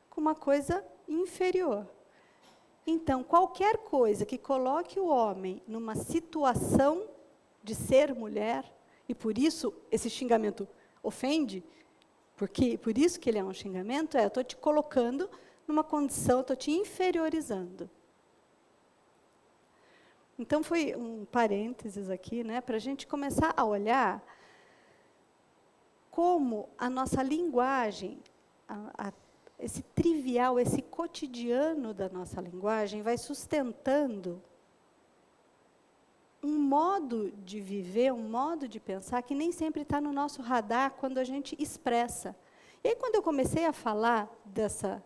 com uma coisa inferior. Então, qualquer coisa que coloque o homem numa situação de ser mulher, e por isso esse xingamento ofende, porque por isso que ele é um xingamento, eu estou te colocando numa condição, estou te inferiorizando. Então, foi um parênteses aqui, né, para a gente começar a olhar como a nossa linguagem, esse trivial, esse cotidiano da nossa linguagem vai sustentando um modo de viver, um modo de pensar que nem sempre está no nosso radar quando a gente expressa. E aí, quando eu comecei a falar dessa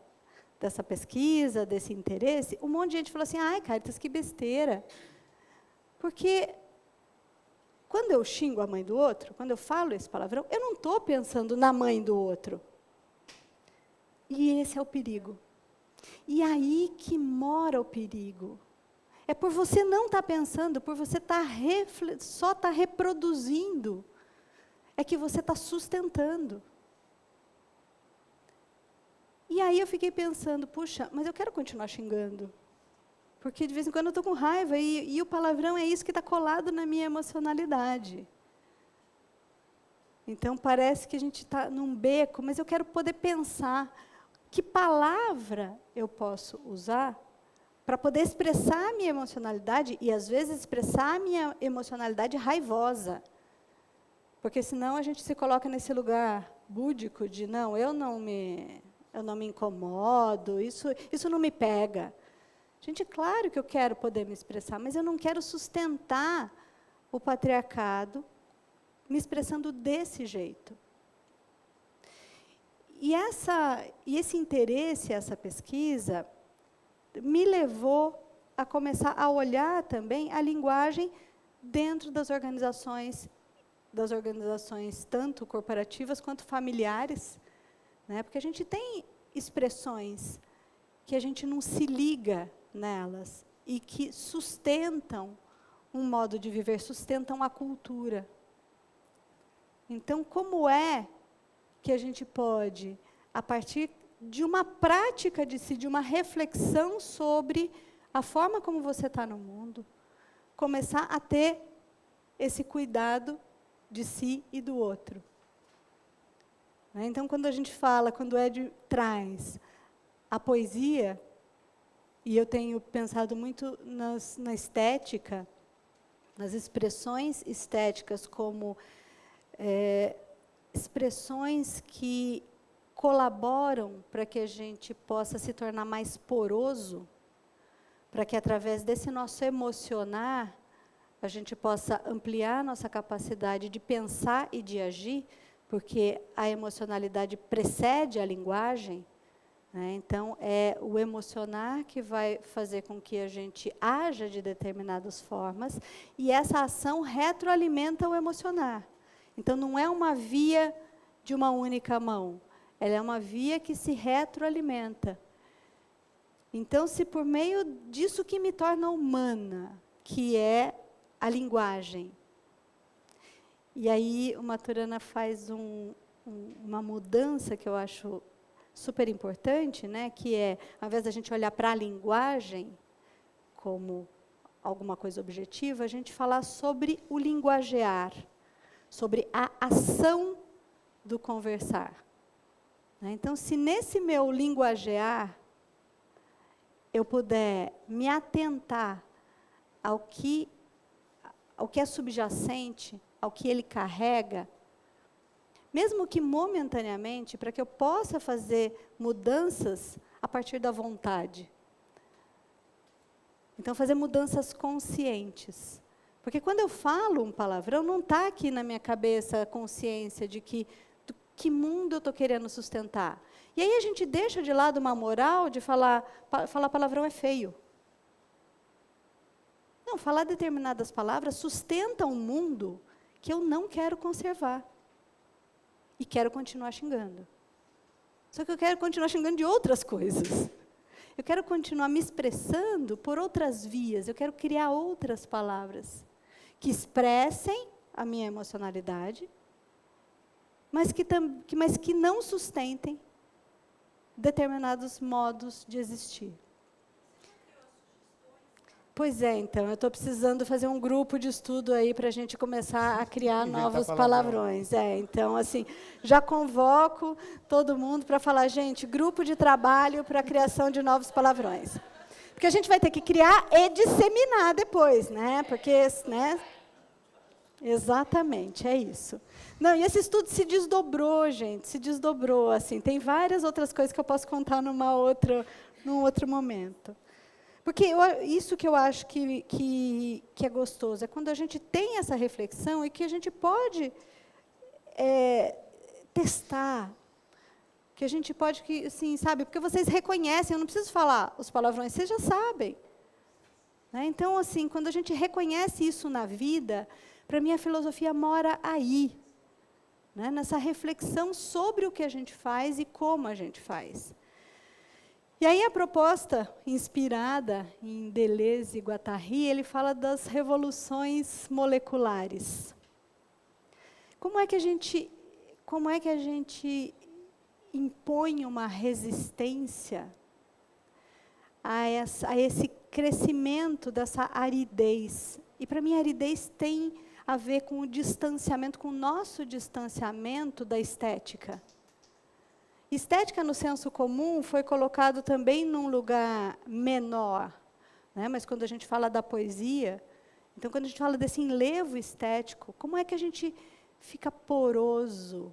pesquisa, desse interesse, um monte de gente falou assim, ai, Cáritas, que besteira. Porque quando eu xingo a mãe do outro, quando eu falo esse palavrão, eu não estou pensando na mãe do outro. E esse é o perigo. E aí que mora o perigo. É por você não estar pensando, por você só estar reproduzindo, é que você está sustentando. E aí eu fiquei pensando, puxa, mas eu quero continuar xingando. Porque de vez em quando eu estou com raiva e o palavrão é isso que está colado na minha emocionalidade. Então parece que a gente está num beco, mas eu quero poder pensar que palavra eu posso usar para poder expressar a minha emocionalidade e, às vezes, expressar a minha emocionalidade raivosa. Porque, senão, a gente se coloca nesse lugar búdico de, não, eu não me incomodo, isso não me pega. Gente, claro que eu quero poder me expressar, mas eu não quero sustentar o patriarcado me expressando desse jeito. E esse interesse, essa pesquisa, me levou a começar a olhar também a linguagem dentro das organizações tanto corporativas quanto familiares, né? Porque a gente tem expressões que a gente não se liga nelas e que sustentam um modo de viver, sustentam a cultura. Então, como é que a gente pode, a partir de uma prática de si, de uma reflexão sobre a forma como você está no mundo, começar a ter esse cuidado de si e do outro? Então, quando a gente fala, quando o Ed traz a poesia, e eu tenho pensado muito na estética, nas expressões estéticas como expressões que colaboram para que a gente possa se tornar mais poroso, para que através desse nosso emocionar, a gente possa ampliar nossa capacidade de pensar e de agir, porque a emocionalidade precede a linguagem, né? Então, é o emocionar que vai fazer com que a gente haja de determinadas formas, e essa ação retroalimenta o emocionar. Então, não é uma via de uma única mão, ela é uma via que se retroalimenta. Então, se por meio disso que me torna humana, que é a linguagem, e aí o Maturana faz uma mudança que eu acho super importante, né, que é, ao invés da gente olhar para a linguagem como alguma coisa objetiva, a gente falar sobre o linguagear, sobre a ação do conversar. Então, se nesse meu linguagear eu puder me atentar ao que é subjacente, ao que ele carrega, mesmo que momentaneamente, para que eu possa fazer mudanças a partir da vontade. Então, fazer mudanças conscientes. Porque quando eu falo um palavrão, não está aqui na minha cabeça a consciência de que mundo eu estou querendo sustentar. E aí a gente deixa de lado uma moral de falar palavrão é feio. Não, falar determinadas palavras sustenta um mundo que eu não quero conservar. E quero continuar xingando. Só que eu quero continuar xingando de outras coisas. Eu quero continuar me expressando por outras vias. Eu quero criar outras palavras que expressem a minha emocionalidade, mas que não sustentem determinados modos de existir. Pois é, então, eu estou precisando fazer um grupo de estudo aí para a gente começar a criar novos palavrões. Então, assim, já convoco todo mundo para falar, gente, grupo de trabalho para a criação de novos palavrões. Porque a gente vai ter que criar e disseminar depois, né? Porque, né? Exatamente, é isso. Não, e esse estudo se desdobrou, gente, se desdobrou, assim. Tem várias outras coisas que eu posso contar num outro momento. Porque isso que eu acho que é gostoso, é quando a gente tem essa reflexão e que a gente pode testar, que a gente pode, assim, sabe, porque vocês reconhecem, eu não preciso falar os palavrões, vocês já sabem. Né? Então, assim, quando a gente reconhece isso na vida, para mim a filosofia mora aí, né? Nessa reflexão sobre o que a gente faz e como a gente faz. E aí a proposta, inspirada em Deleuze e Guattari, ele fala das revoluções moleculares. Como é que a gente impõe uma resistência a esse crescimento dessa aridez? E para mim a aridez tem a ver com o distanciamento, com o nosso distanciamento da estética. Estética, no senso comum, foi colocado também num lugar menor, né? Mas quando a gente fala da poesia, então quando a gente fala desse enlevo estético, como é que a gente fica poroso?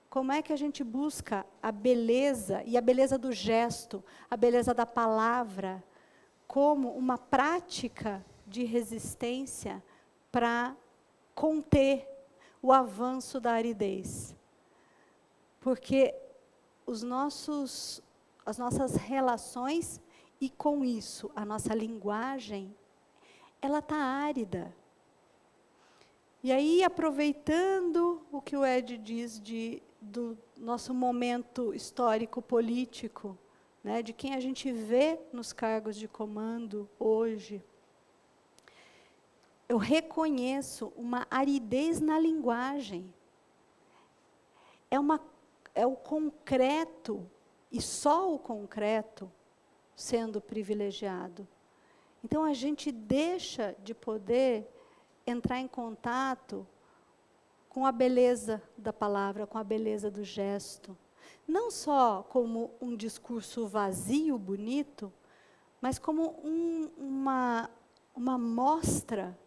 Como é que a gente busca a beleza, e a beleza do gesto, a beleza da palavra, como uma prática de resistência para conter o avanço da aridez? Porque as nossas relações, e com isso a nossa linguagem, ela está árida. E aí, aproveitando o que o Ed diz do nosso momento histórico-político, né, de quem a gente vê nos cargos de comando hoje, eu reconheço uma aridez na linguagem. É o concreto, e só o concreto, sendo privilegiado. Então, a gente deixa de poder entrar em contato com a beleza da palavra, com a beleza do gesto. Não só como um discurso vazio, bonito, mas como uma mostra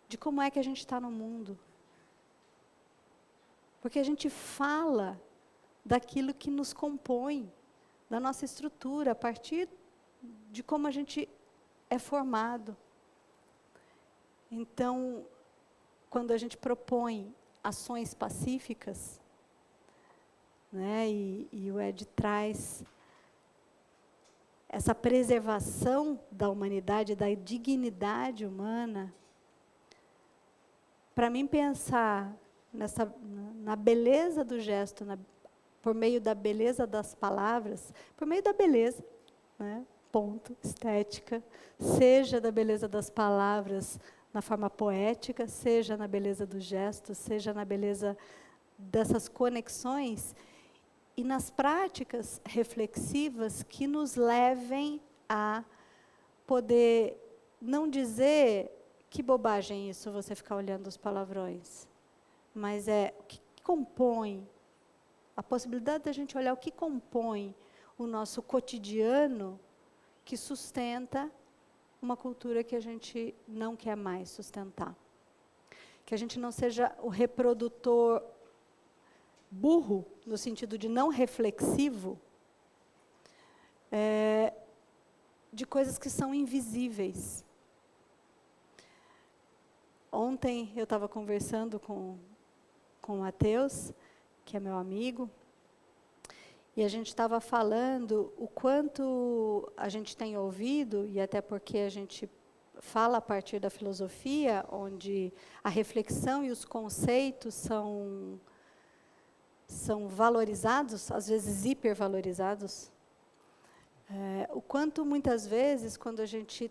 de como é que a gente está no mundo. Porque a gente fala daquilo que nos compõe, da nossa estrutura, a partir de como a gente é formado. Então, quando a gente propõe ações pacíficas, né, e o Ed traz essa preservação da humanidade, da dignidade humana, para mim pensar na beleza do gesto, por meio da beleza das palavras, por meio da beleza, né, ponto, estética, seja da beleza das palavras na forma poética, seja na beleza do gesto, seja na beleza dessas conexões, e nas práticas reflexivas que nos levem a poder não dizer que bobagem isso, você ficar olhando os palavrões, mas o que compõe, a possibilidade da gente olhar o que compõe o nosso cotidiano que sustenta uma cultura que a gente não quer mais sustentar. Que a gente não seja o reprodutor burro, no sentido de não reflexivo, de coisas que são invisíveis. Ontem eu estava conversando com o Matheus, que é meu amigo, e a gente estava falando o quanto a gente tem ouvido, e até porque a gente fala a partir da filosofia, onde a reflexão e os conceitos são valorizados, às vezes hipervalorizados, o quanto muitas vezes, quando a gente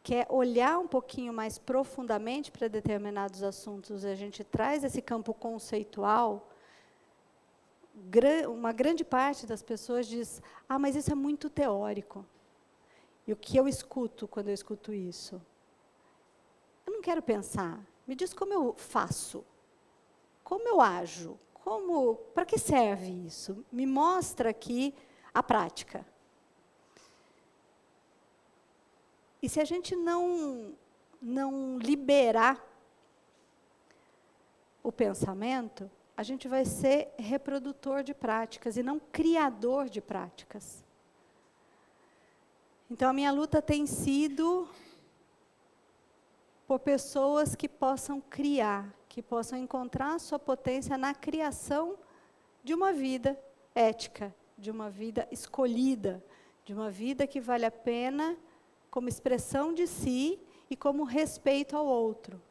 quer olhar um pouquinho mais profundamente para determinados assuntos, a gente traz esse campo conceitual, uma grande parte das pessoas diz, mas isso é muito teórico. E o que eu escuto quando eu escuto isso? Eu não quero pensar, me diz como eu faço, como eu ajo, para que serve isso? Me mostra aqui a prática. E se a gente não liberar o pensamento, a gente vai ser reprodutor de práticas e não criador de práticas. Então, a minha luta tem sido por pessoas que possam criar, que possam encontrar a sua potência na criação de uma vida ética, de uma vida escolhida, de uma vida que vale a pena como expressão de si e como respeito ao outro.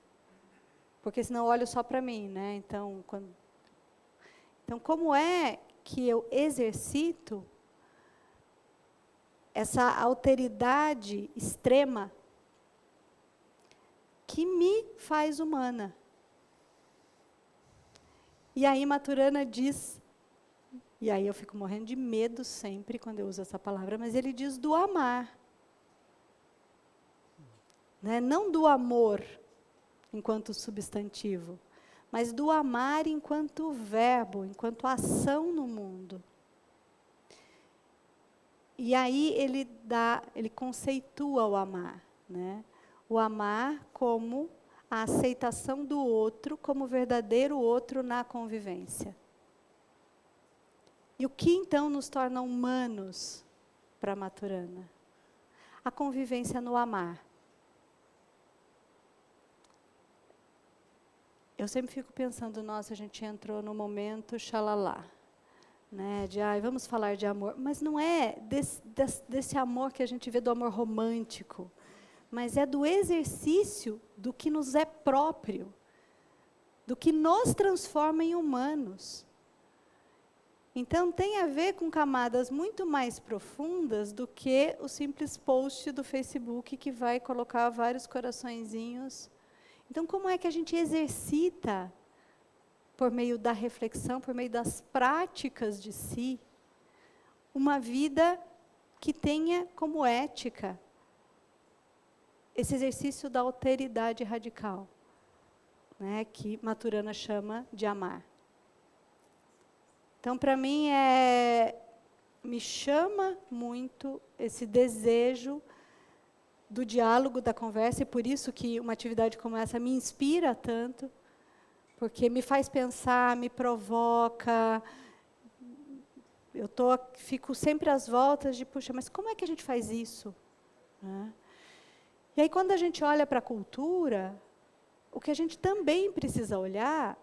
Porque senão eu olho só para mim, né? Então, como é que eu exercito essa alteridade extrema que me faz humana. E aí Maturana diz, e aí eu fico morrendo de medo sempre quando eu uso essa palavra, mas ele diz do amar. Né? Não do amor enquanto substantivo, mas do amar enquanto verbo, enquanto ação no mundo. E aí ele conceitua o amar, né? O amar como a aceitação do outro, como verdadeiro outro na convivência. E o que então nos torna humanos para Maturana? A convivência no amar. Eu sempre fico pensando, nossa, a gente entrou no momento xalalá, né, de, vamos falar de amor, mas não é desse amor que a gente vê do amor romântico, mas é do exercício do que nos é próprio, do que nos transforma em humanos. Então, tem a ver com camadas muito mais profundas do que o simples post do Facebook que vai colocar vários coraçõezinhos. Então, como é que a gente exercita, por meio da reflexão, por meio das práticas de si, uma vida que tenha como ética esse exercício da alteridade radical, né, que Maturana chama de amar. Então, para mim, me chama muito esse desejo do diálogo, da conversa, e por isso que uma atividade como essa me inspira tanto, porque me faz pensar, me provoca. Fico sempre às voltas de, puxa, mas como é que a gente faz isso? Né? E aí, quando a gente olha para a cultura, o que a gente também precisa olhar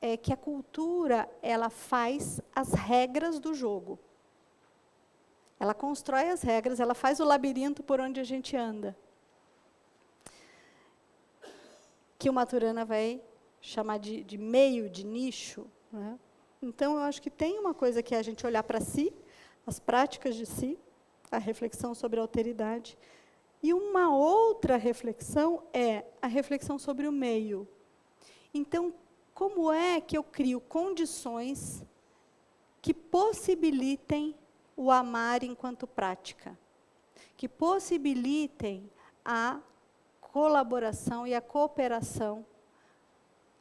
é que a cultura, ela faz as regras do jogo. Ela constrói as regras, ela faz o labirinto por onde a gente anda. Que o Maturana vai chamar de meio, de nicho. Né? Então, eu acho que tem uma coisa que é a gente olhar para si, as práticas de si, a reflexão sobre a alteridade. E uma outra reflexão é a reflexão sobre o meio. Então, como é que eu crio condições que possibilitem o amar enquanto prática, que possibilitem a colaboração e a cooperação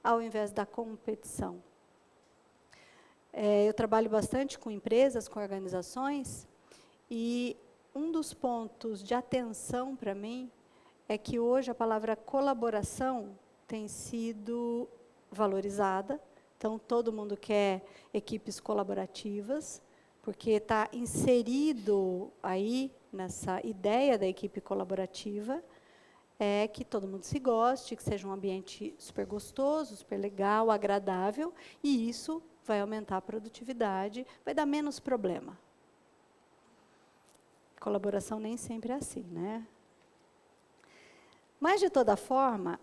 ao invés da competição. Eu trabalho bastante com empresas, com organizações, e um dos pontos de atenção para mim é que hoje a palavra colaboração tem sido valorizada. Então, todo mundo quer equipes colaborativas, porque está inserido aí nessa ideia da equipe colaborativa, que todo mundo se goste, que seja um ambiente super gostoso, super legal, agradável, e isso vai aumentar a produtividade, vai dar menos problema. Colaboração nem sempre é assim, né? Mas, de toda forma,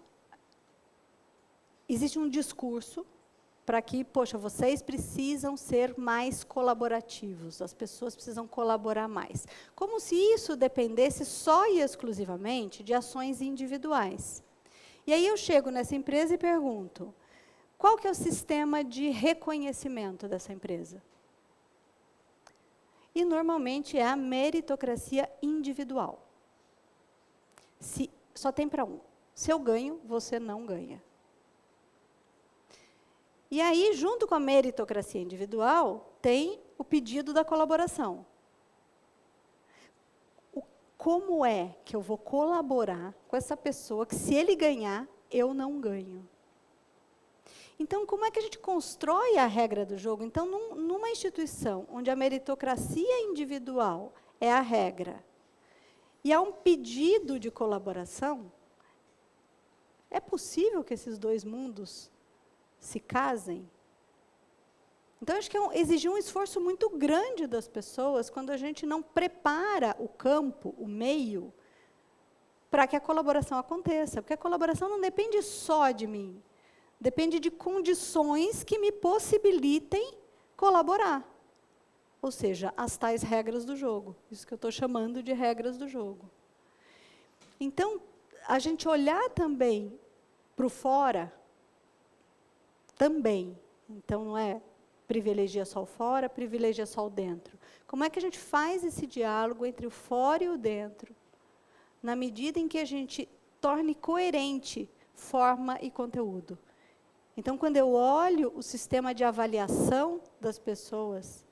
existe um discurso para que, poxa, vocês precisam ser mais colaborativos, as pessoas precisam colaborar mais. Como se isso dependesse só e exclusivamente de ações individuais. E aí eu chego nessa empresa e pergunto, qual que é o sistema de reconhecimento dessa empresa? E, normalmente, é a meritocracia individual. Só tem para um. Se eu ganho, você não ganha. E aí, junto com a meritocracia individual, tem o pedido da colaboração. Como é que eu vou colaborar com essa pessoa que, se ele ganhar, eu não ganho? Então, como é que a gente constrói a regra do jogo? Então, numa instituição onde a meritocracia individual é a regra, e há um pedido de colaboração, é possível que esses dois mundos se casem? Então, acho que exige um esforço muito grande das pessoas quando a gente não prepara o campo, o meio, para que a colaboração aconteça. Porque a colaboração não depende só de mim. Depende de condições que me possibilitem colaborar. Ou seja, as tais regras do jogo. Isso que eu estou chamando de regras do jogo. Então, a gente olhar também para o fora, também. Então, não é privilegia só o fora, privilegia só o dentro. Como é que a gente faz esse diálogo entre o fora e o dentro, na medida em que a gente torne coerente forma e conteúdo? Então, quando eu olho o sistema de avaliação das pessoas,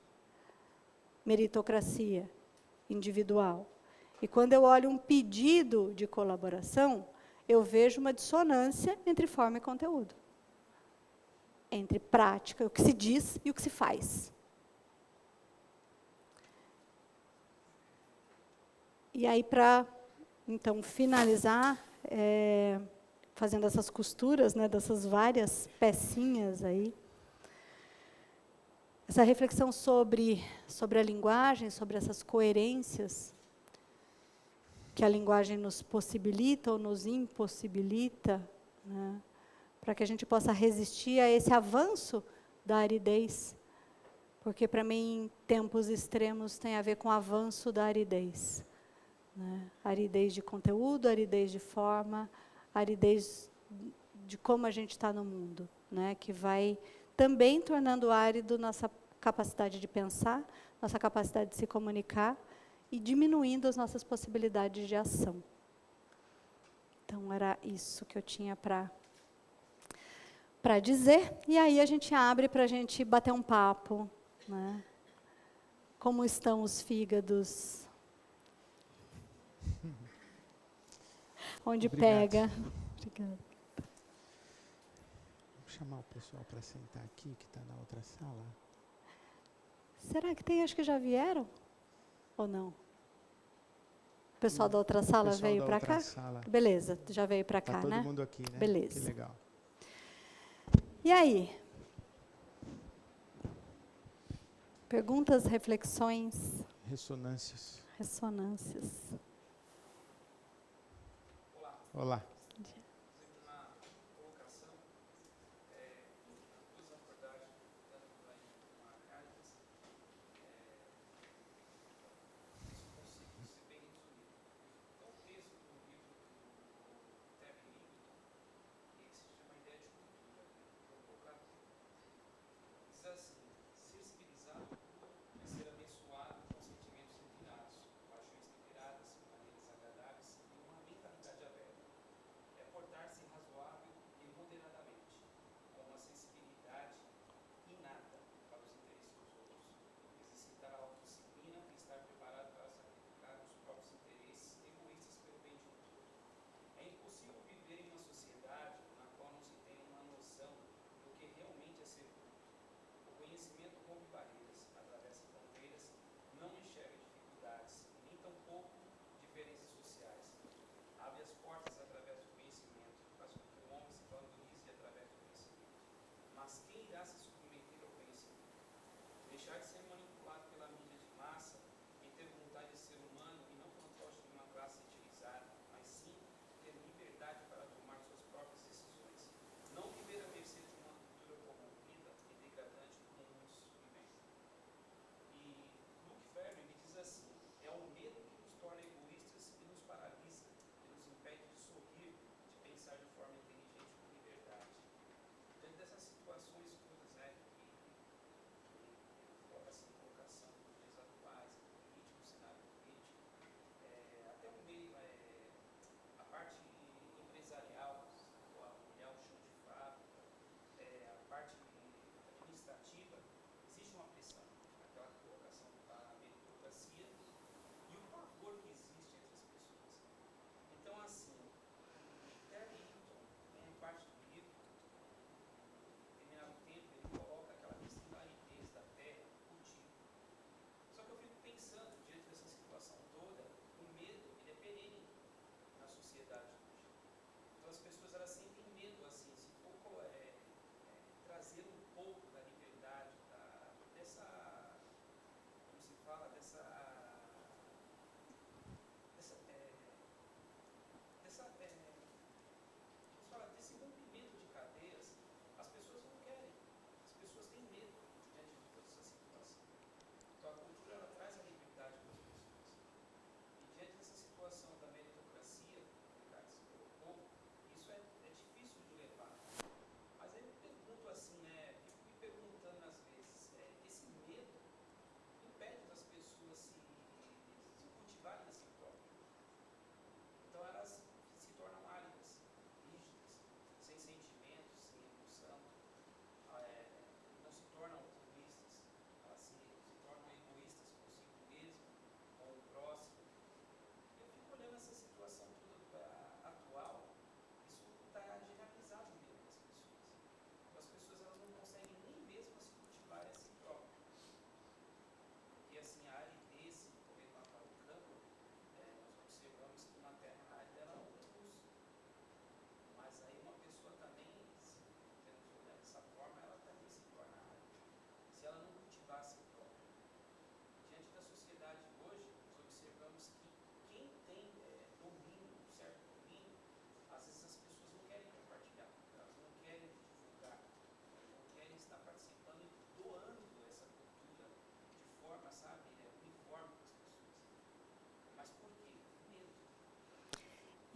meritocracia individual, e quando eu olho um pedido de colaboração, eu vejo uma dissonância entre forma e conteúdo. Entre prática, o que se diz e o que se faz. E aí, para, então, finalizar, fazendo essas costuras, né, dessas várias pecinhas aí, essa reflexão sobre a linguagem, sobre essas coerências que a linguagem nos possibilita ou nos impossibilita, né, para que a gente possa resistir a esse avanço da aridez, porque, para mim, tempos extremos tem a ver com o avanço da aridez. Né? Aridez de conteúdo, aridez de forma, aridez de como a gente está no mundo, né? Que vai também tornando árido nossa capacidade de pensar, nossa capacidade de se comunicar e diminuindo as nossas possibilidades de ação. Então, era isso que eu tinha para dizer. E aí a gente abre para a gente bater um papo. Né? Como estão os fígados? Onde Obrigado. pega? Obrigada. Vou chamar o pessoal para sentar aqui, que está na outra sala. Será que tem? Acho que já vieram? Ou não? O pessoal da outra sala veio para cá? Sala. Beleza, já veio para cá, todo né? mundo aqui, né? Beleza. Que legal. E aí? Perguntas, reflexões? Ressonâncias. Ressonâncias. Olá.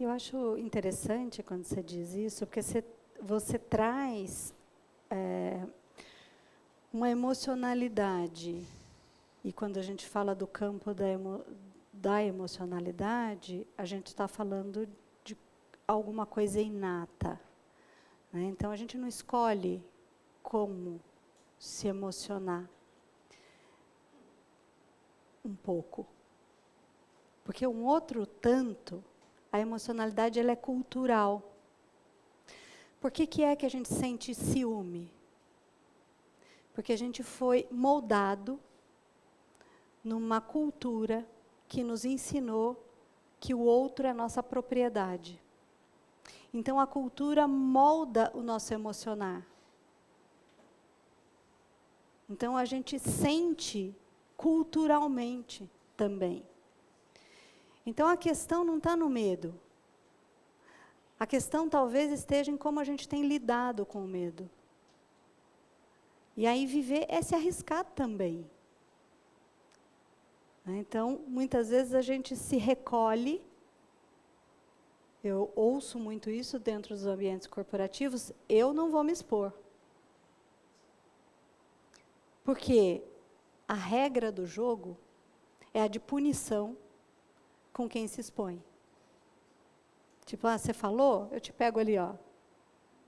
Eu acho interessante quando você diz isso, porque você traz uma emocionalidade. E quando a gente fala do campo da emocionalidade, a gente está falando de alguma coisa inata, né? Então, a gente não escolhe como se emocionar um pouco. Porque um outro tanto, a emocionalidade ela é cultural. Por que é que a gente sente ciúme? Porque a gente foi moldado numa cultura que nos ensinou que o outro é nossa propriedade. Então, a cultura molda o nosso emocionar. Então, a gente sente culturalmente também. Então, a questão não está no medo. A questão talvez esteja em como a gente tem lidado com o medo. E aí, viver é se arriscar também. Então, muitas vezes a gente se recolhe. Eu ouço muito isso dentro dos ambientes corporativos. Eu não vou me expor. Porque a regra do jogo é a de punição com quem se expõe. Tipo, você falou? Eu te pego ali,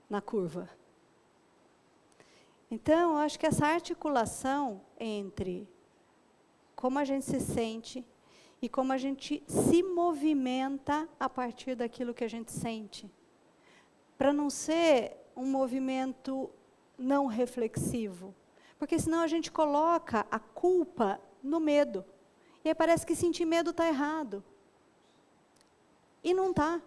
na curva. Então, eu acho que essa articulação entre como a gente se sente e como a gente se movimenta a partir daquilo que a gente sente. Para não ser um movimento não reflexivo. Porque senão a gente coloca a culpa no medo. E aí parece que sentir medo está errado. E não está.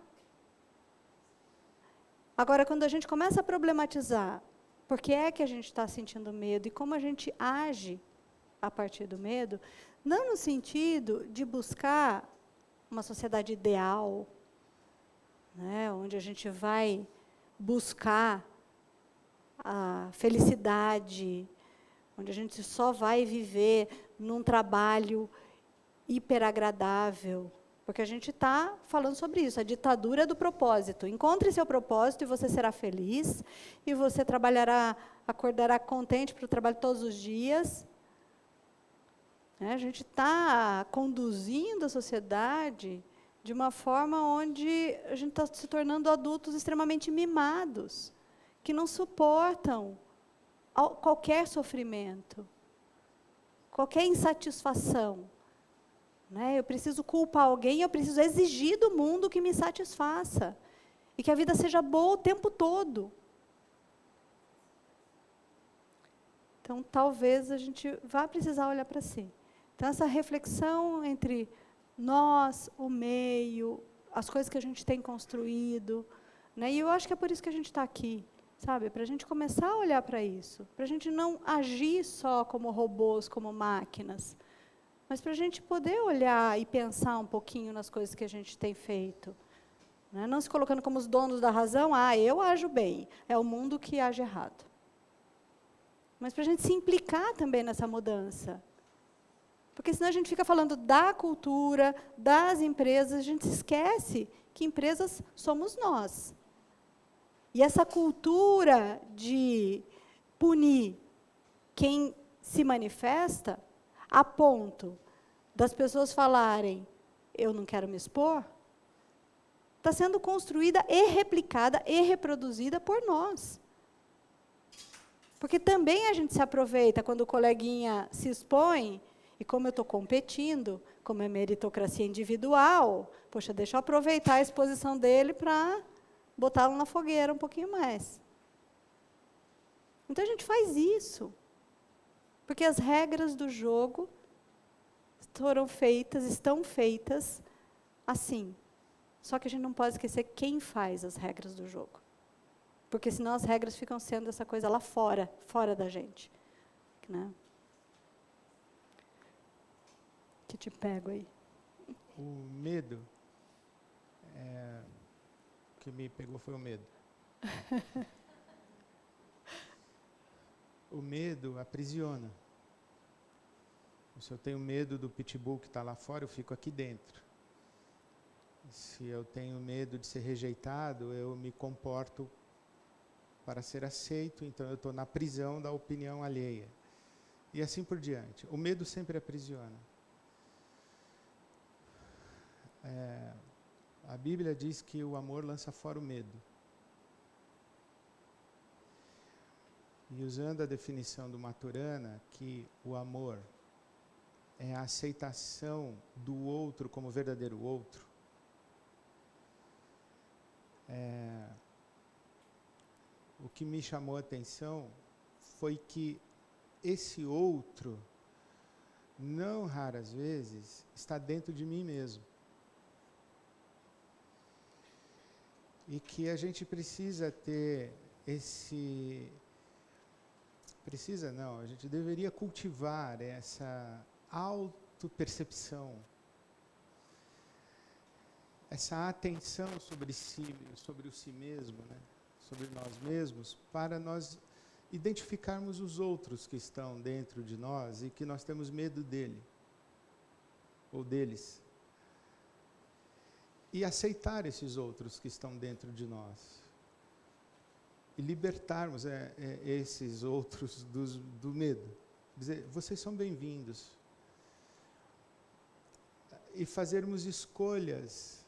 Agora, quando a gente começa a problematizar por que é que a gente está sentindo medo e como a gente age a partir do medo, não no sentido de buscar uma sociedade ideal, né, onde a gente vai buscar a felicidade, onde a gente só vai viver num trabalho hiperagradável, porque a gente está falando sobre isso, a ditadura do propósito. Encontre seu propósito e você será feliz, e você trabalhará, acordará contente para o trabalho todos os dias. A gente está conduzindo a sociedade de uma forma onde a gente está se tornando adultos extremamente mimados, que não suportam qualquer sofrimento, qualquer insatisfação. Eu preciso culpar alguém, eu preciso exigir do mundo que me satisfaça. E que a vida seja boa o tempo todo. Então, talvez a gente vá precisar olhar para si. Então, essa reflexão entre nós, o meio, as coisas que a gente tem construído, e eu acho que é por isso que a gente está aqui, sabe? Para a gente começar a olhar para isso, para a gente não agir só como robôs, como máquinas, mas para a gente poder olhar e pensar um pouquinho nas coisas que a gente tem feito. Não se colocando como os donos da razão, eu ajo bem, é o mundo que age errado. Mas para a gente se implicar também nessa mudança. Porque senão a gente fica falando da cultura, das empresas, a gente se esquece que empresas somos nós. E essa cultura de punir quem se manifesta, a ponto das pessoas falarem, eu não quero me expor, está sendo construída e replicada e reproduzida por nós. Porque também a gente se aproveita quando o coleguinha se expõe, e como eu estou competindo, como é meritocracia individual, poxa, deixa eu aproveitar a exposição dele para botá-lo na fogueira um pouquinho mais. Então a gente faz isso. Porque as regras do jogo estão feitas assim. Só que a gente não pode esquecer quem faz as regras do jogo. Porque senão as regras ficam sendo essa coisa lá fora da gente. Né? Que te pego aí. O medo, o que me pegou foi o medo. O medo aprisiona. Se eu tenho medo do pitbull que está lá fora, eu fico aqui dentro. Se eu tenho medo de ser rejeitado, eu me comporto para ser aceito, então eu estou na prisão da opinião alheia. E assim por diante. O medo sempre aprisiona. A Bíblia diz que o amor lança fora o medo. E usando a definição do Maturana, que o amor é a aceitação do outro como verdadeiro outro, o que me chamou a atenção foi que esse outro, não raras vezes, está dentro de mim mesmo. E que a gente precisa ter esse... Precisa não, a gente deveria cultivar essa autopercepção, essa atenção sobre si, sobre o si mesmo, né? Sobre nós mesmos, para nós identificarmos os outros que estão dentro de nós e que nós temos medo dele, ou deles. E aceitar esses outros que estão dentro de nós. E libertarmos esses outros do medo. Dizer, vocês são bem-vindos. E fazermos escolhas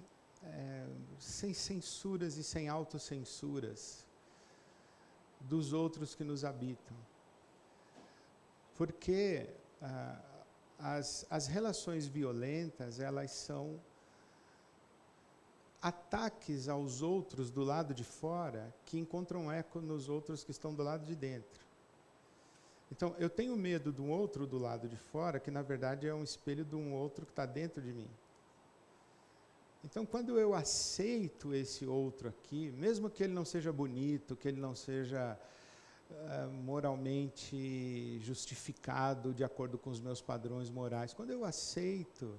sem censuras e sem autocensuras dos outros que nos habitam. Porque as relações violentas, elas são ataques aos outros do lado de fora que encontram eco nos outros que estão do lado de dentro. Então, eu tenho medo de um outro do lado de fora, que na verdade é um espelho de um outro que está dentro de mim. Então, quando eu aceito esse outro aqui, mesmo que ele não seja bonito, que ele não seja moralmente justificado de acordo com os meus padrões morais, quando eu aceito,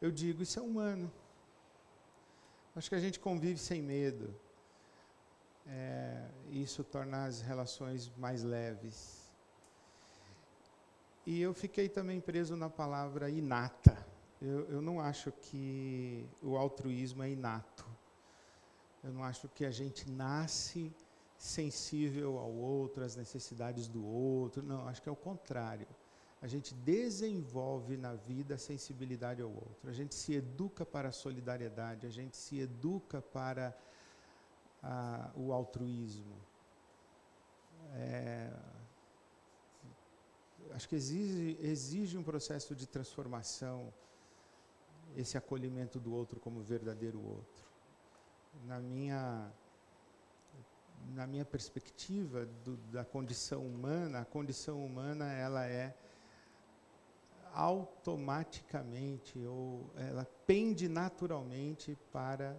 eu digo, isso é humano. Acho que a gente convive sem medo. Isso torna as relações mais leves. E eu fiquei também preso na palavra inata. Eu não acho que o altruísmo é inato. Eu não acho que a gente nasce sensível ao outro, às necessidades do outro. Não, acho que é o contrário. A gente desenvolve na vida a sensibilidade ao outro. A gente se educa para a solidariedade, a gente se educa para o altruísmo. Acho que exige um processo de transformação, esse acolhimento do outro como verdadeiro outro. Na minha perspectiva da condição humana, a condição humana ela é automaticamente, ou ela pende naturalmente para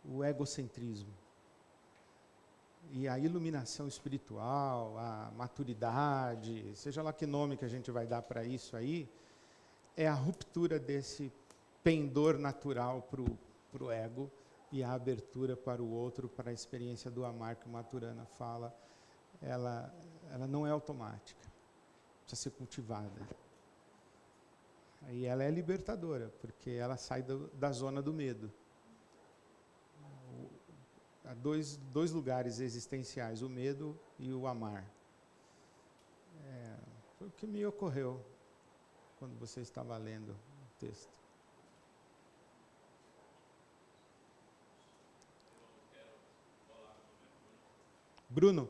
o egocentrismo. E a iluminação espiritual, a maturidade, seja lá que nome que a gente vai dar para isso aí, é a ruptura desse pendor natural para o ego e a abertura para o outro, para a experiência do amar que o Maturana fala, ela não é automática, precisa ser cultivada. E ela é libertadora, porque ela sai da zona do medo. Há dois lugares existenciais, o medo e o amar. Foi o que me ocorreu quando você estava lendo o texto. Bruno.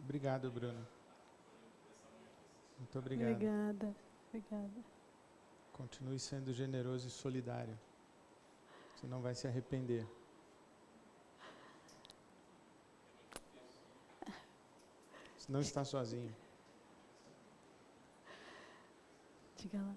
Obrigado, Bruno. Muito obrigado. Obrigada, obrigada. Continue sendo generoso e solidário. Você não vai se arrepender. Você não está sozinho. Diga lá.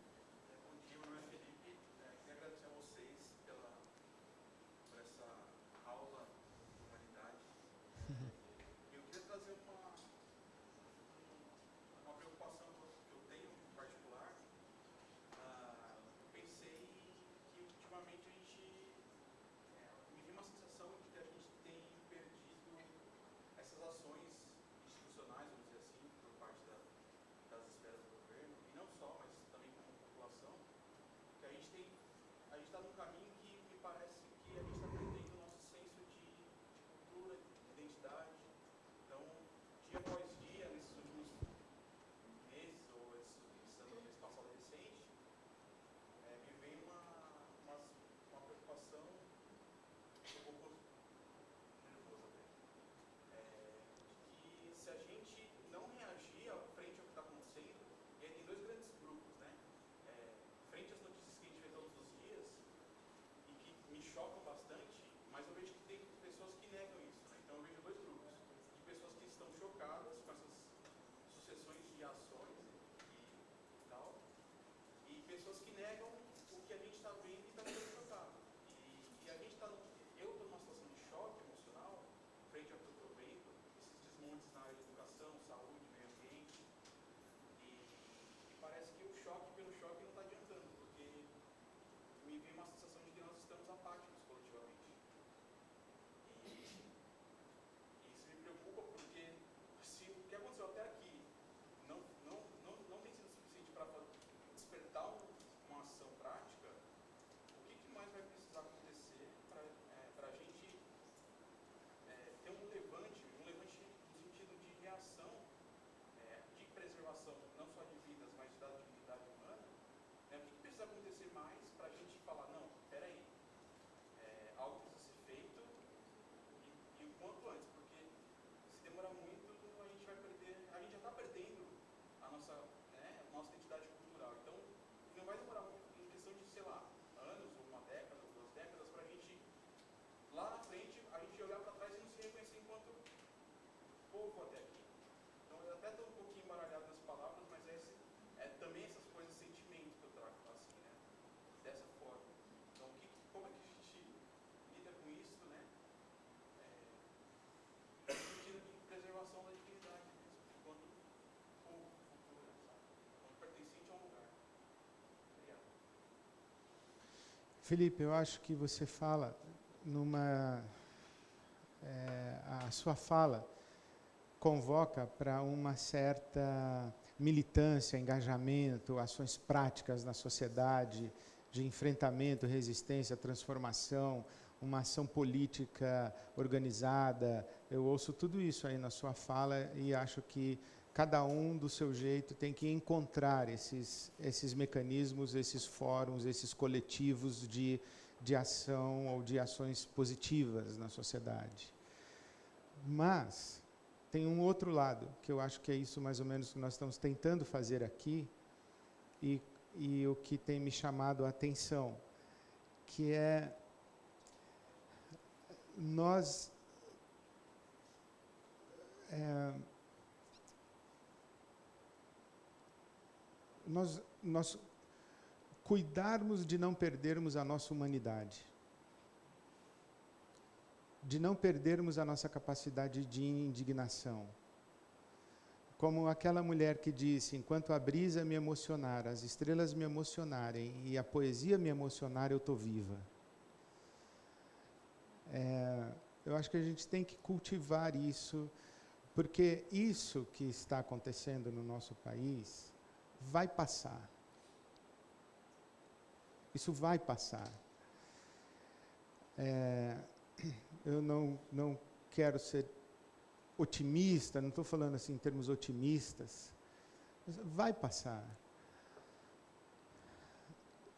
Felipe, eu acho que você fala a sua fala convoca para uma certa militância, engajamento, ações práticas na sociedade, de enfrentamento, resistência, transformação, uma ação política organizada. Eu ouço tudo isso aí na sua fala e acho que cada um do seu jeito tem que encontrar esses mecanismos, esses fóruns, esses coletivos de ação ou de ações positivas na sociedade. Mas tem um outro lado, que eu acho que é isso mais ou menos que nós estamos tentando fazer aqui, e o que tem me chamado a atenção, que é nós cuidarmos de não perdermos a nossa humanidade, de não perdermos a nossa capacidade de indignação. Como aquela mulher que disse, enquanto a brisa me emocionar, as estrelas me emocionarem e a poesia me emocionar, eu estou viva. Eu acho que a gente tem que cultivar isso, porque isso que está acontecendo no nosso país vai passar. Isso vai passar. Eu não quero ser otimista, não estou falando assim em termos otimistas, mas vai passar.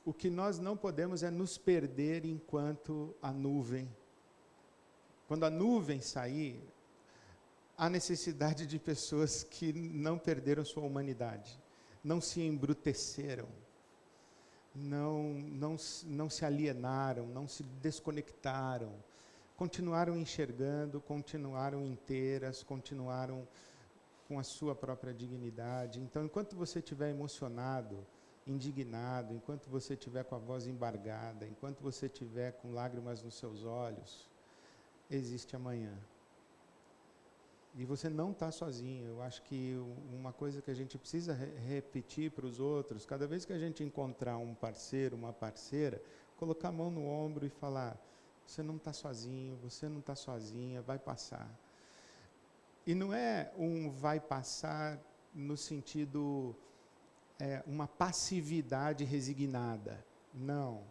O que nós não podemos é nos perder enquanto a nuvem. Quando a nuvem sair, há necessidade de pessoas que não perderam sua humanidade, não se embruteceram, não se alienaram, não se desconectaram, continuaram enxergando, continuaram inteiras, continuaram com a sua própria dignidade. Então, enquanto você estiver emocionado, indignado, enquanto você estiver com a voz embargada, enquanto você estiver com lágrimas nos seus olhos, existe amanhã. E você não está sozinho. Eu acho que uma coisa que a gente precisa repetir para os outros, cada vez que a gente encontrar um parceiro, uma parceira, colocar a mão no ombro e falar, você não está sozinho, você não está sozinha, vai passar. E não é um vai passar no sentido, uma passividade resignada. Não,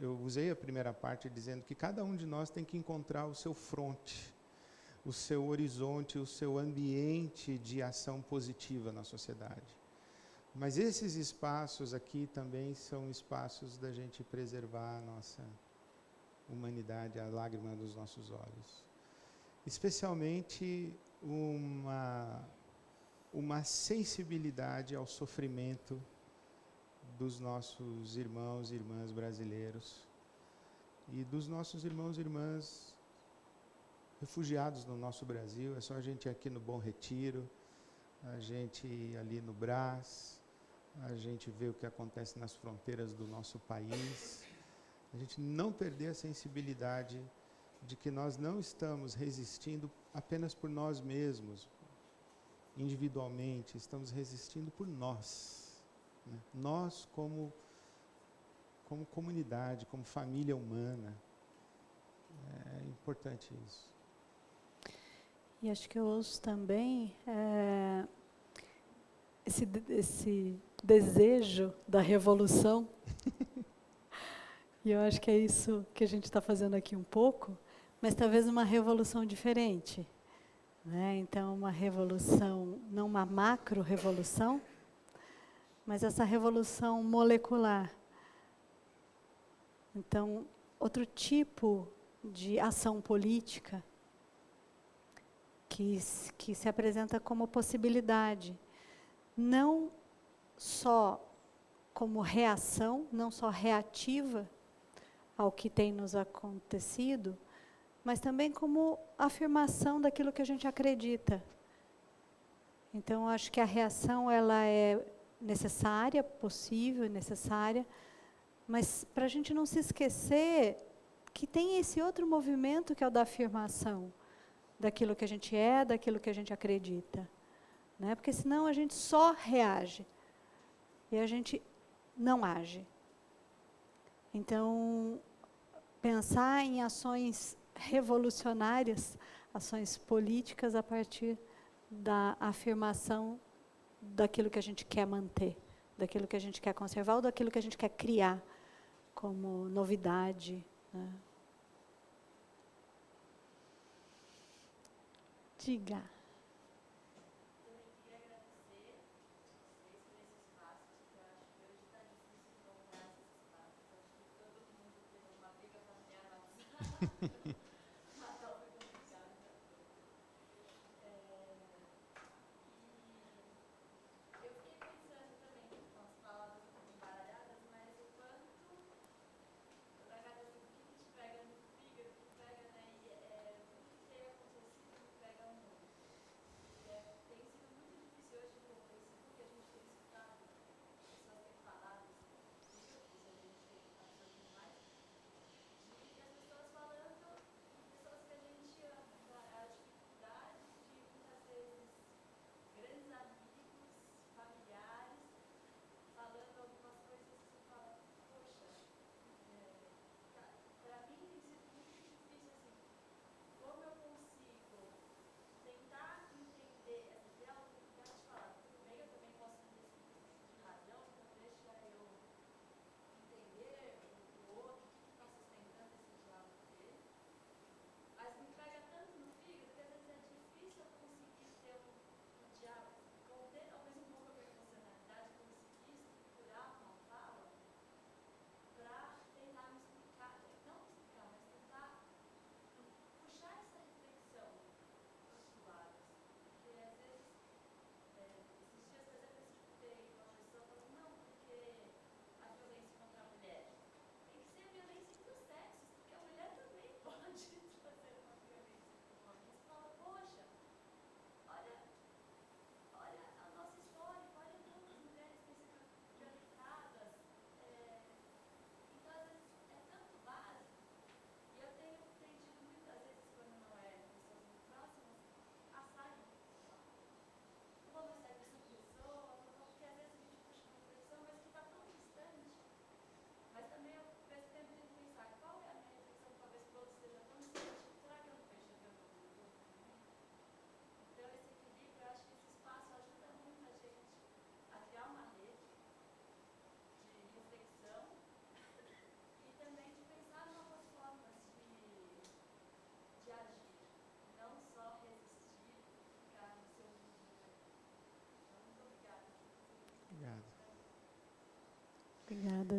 eu usei a primeira parte dizendo que cada um de nós tem que encontrar o seu fronte, o seu horizonte, o seu ambiente de ação positiva na sociedade. Mas esses espaços aqui também são espaços da gente preservar a nossa humanidade, a lágrima dos nossos olhos. Especialmente uma sensibilidade ao sofrimento dos nossos irmãos e irmãs brasileiros e dos nossos irmãos e irmãs refugiados no nosso Brasil. É só a gente ir aqui no Bom Retiro, a gente ir ali no Brás, a gente vê o que acontece nas fronteiras do nosso país, a gente não perder a sensibilidade de que nós não estamos resistindo apenas por nós mesmos, individualmente, estamos resistindo por nós, né? Nós como comunidade, como família humana. É importante isso. E acho que eu ouço também esse desejo da revolução. E eu acho que é isso que a gente está fazendo aqui um pouco, mas talvez uma revolução diferente, né? Então, uma revolução, não uma macro-revolução, mas essa revolução molecular. Então, outro tipo de ação política que se apresenta como possibilidade, não só como reação, não só reativa ao que tem nos acontecido, mas também como afirmação daquilo que a gente acredita. Então, acho que a reação ela é necessária, possível, necessária, mas para a gente não se esquecer que tem esse outro movimento que é o da afirmação daquilo que a gente é, daquilo que a gente acredita, né? Porque senão a gente só reage e a gente não age. Então, pensar em ações revolucionárias, ações políticas a partir da afirmação daquilo que a gente quer manter, daquilo que a gente quer conservar ou daquilo que a gente quer criar como novidade, né? Diga.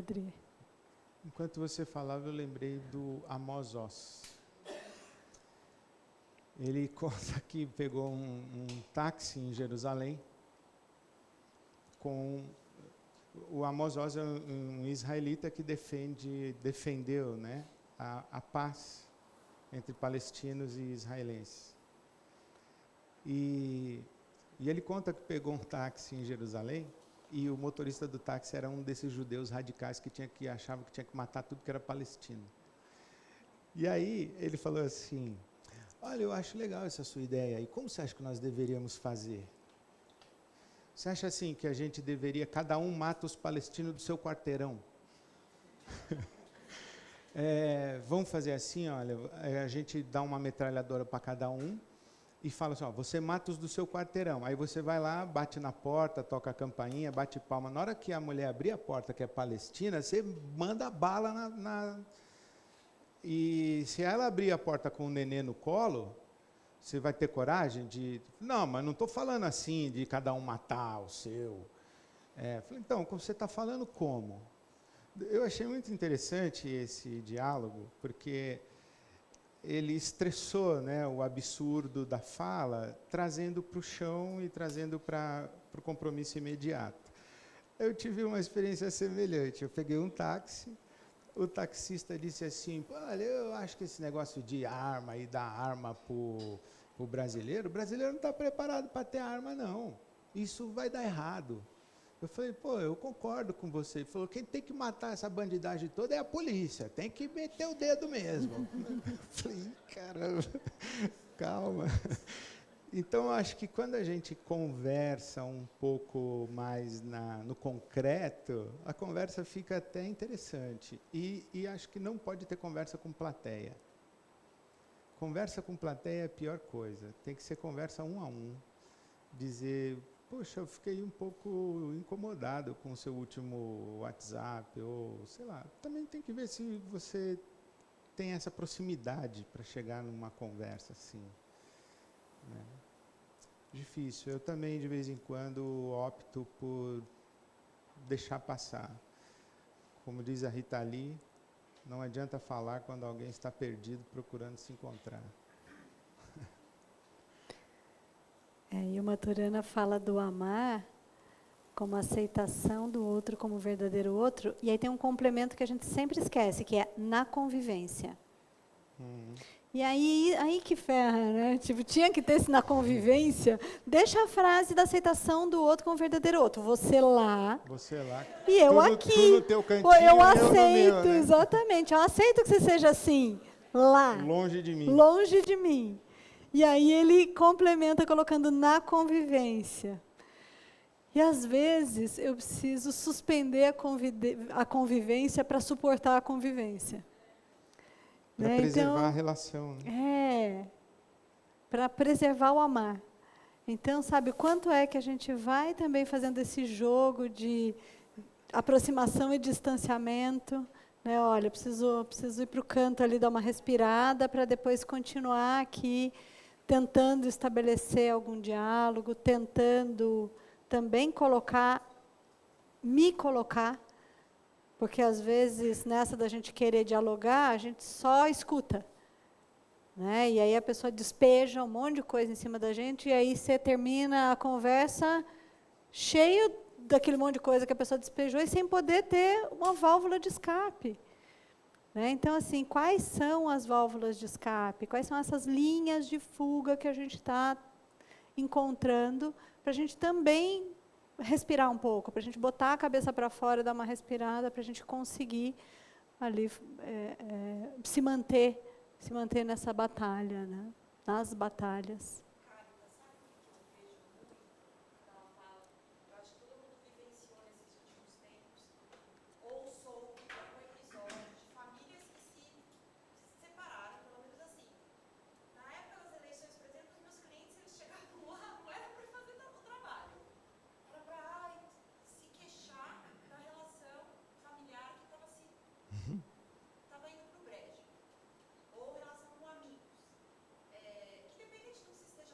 Adri. Enquanto você falava, eu lembrei do Amos Oz. Ele conta que pegou um táxi em Jerusalém com... O Amos Oz é um israelita que defendeu, né, a paz entre palestinos e israelenses. E ele conta que pegou um táxi em Jerusalém e o motorista do táxi era um desses judeus radicais que achava que tinha que matar tudo que era palestino. E aí ele falou assim: olha, eu acho legal essa sua ideia, e como você acha que nós deveríamos fazer? Você acha assim que a gente deveria, cada um mata os palestinos do seu quarteirão? Vamos fazer assim, olha, a gente dá uma metralhadora para cada um e fala assim, ó, você mata os do seu quarteirão. Aí você vai lá, bate na porta, toca a campainha, bate palma. Na hora que a mulher abrir a porta, que é palestina, você manda bala E se ela abrir a porta com o nenê no colo, você vai ter coragem de... Não, mas não estou falando assim, de cada um matar o seu. Falei, então, você está falando como? Eu achei muito interessante esse diálogo, porque ele estressou, né, o absurdo da fala, trazendo para o chão e trazendo para o compromisso imediato. Eu tive uma experiência semelhante. Eu peguei um táxi, o taxista disse assim, olha, eu acho que esse negócio de arma e dar arma para o brasileiro não está preparado para ter arma, não. Isso vai dar errado. Eu falei, eu concordo com você. Ele falou, quem tem que matar essa bandidagem toda é a polícia, tem que meter o dedo mesmo. Eu falei, caramba, calma. Então, eu acho que quando a gente conversa um pouco mais no concreto, a conversa fica até interessante. E acho que não pode ter conversa com plateia. Conversa com plateia é a pior coisa. Tem que ser conversa um a um. Dizer, poxa, eu fiquei um pouco incomodado com o seu último WhatsApp, ou sei lá. Também tem que ver se você tem essa proximidade para chegar numa conversa assim. Né? Difícil. Eu também, de vez em quando, opto por deixar passar. Como diz a Rita Lee, não adianta falar quando alguém está perdido procurando se encontrar. E o Maturana fala do amar como aceitação do outro como verdadeiro outro, e aí tem um complemento que a gente sempre esquece, que é na convivência. E aí que ferra, né? Tipo, tinha que ter esse na convivência. Deixa a frase da aceitação do outro como verdadeiro outro. Você lá e eu aqui. Tu no teu cantinho, eu aceito, no meu, né? Exatamente. Eu aceito que você seja assim, lá. Longe de mim. Longe de mim. E aí ele complementa colocando na convivência. E às vezes eu preciso suspender a convivência para suportar a convivência. Para preservar a relação. Né? Para preservar o amar. Então, sabe, quanto é que a gente vai também fazendo esse jogo de aproximação e distanciamento, né? Olha, preciso ir para o canto ali, dar uma respirada, para depois continuar aqui, tentando estabelecer algum diálogo, tentando também me colocar, porque às vezes nessa da gente querer dialogar, a gente só escuta, né? E aí a pessoa despeja um monte de coisa em cima da gente, e aí você termina a conversa cheio daquele monte de coisa que a pessoa despejou e sem poder ter uma válvula de escape. Né? Então, assim, quais são as válvulas de escape? Quais são essas linhas de fuga que a gente está encontrando para a gente também respirar um pouco, para a gente botar a cabeça para fora, dar uma respirada, para a gente conseguir ali se manter nessa batalha, né? Nas batalhas. Independente do que se esteja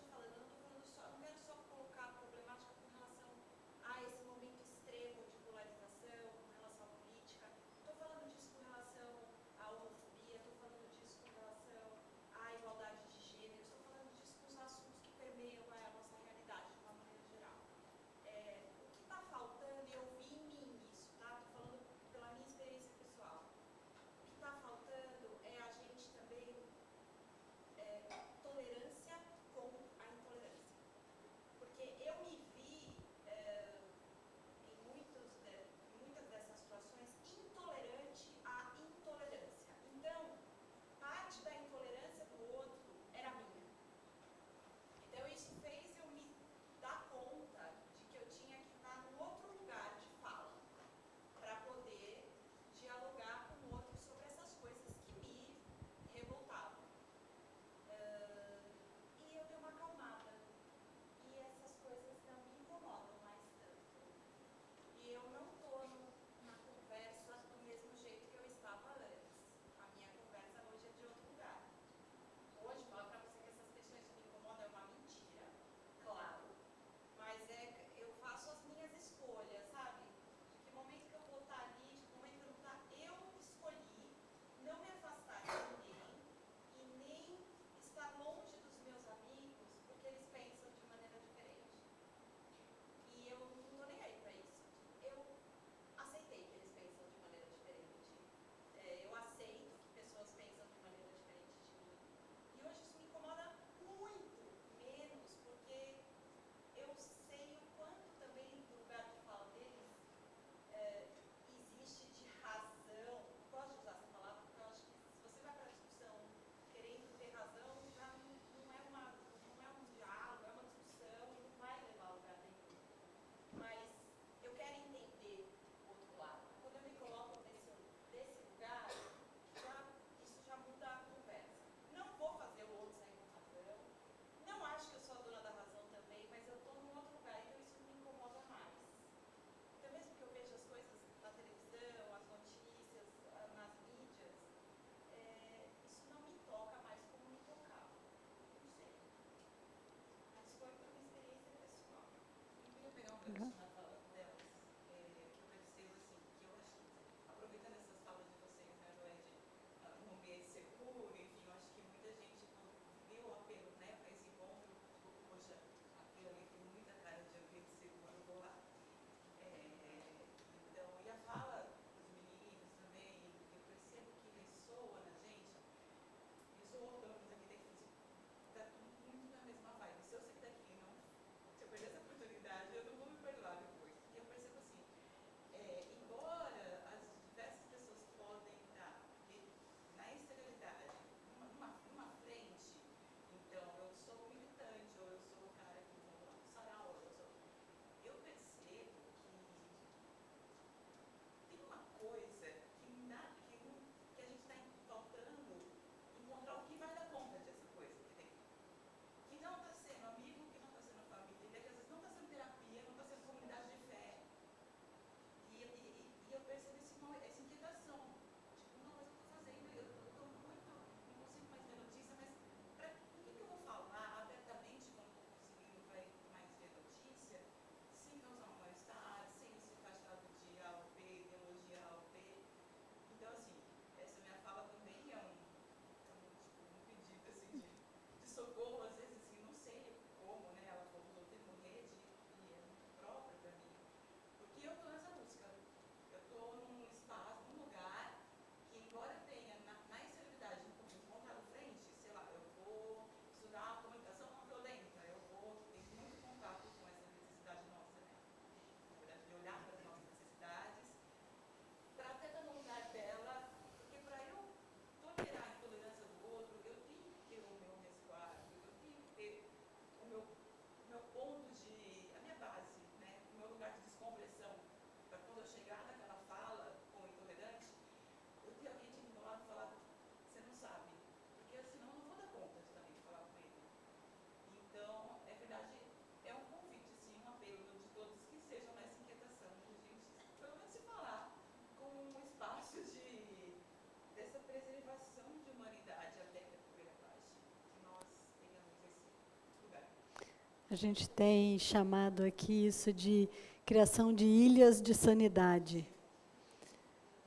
A gente tem chamado aqui isso de criação de ilhas de sanidade.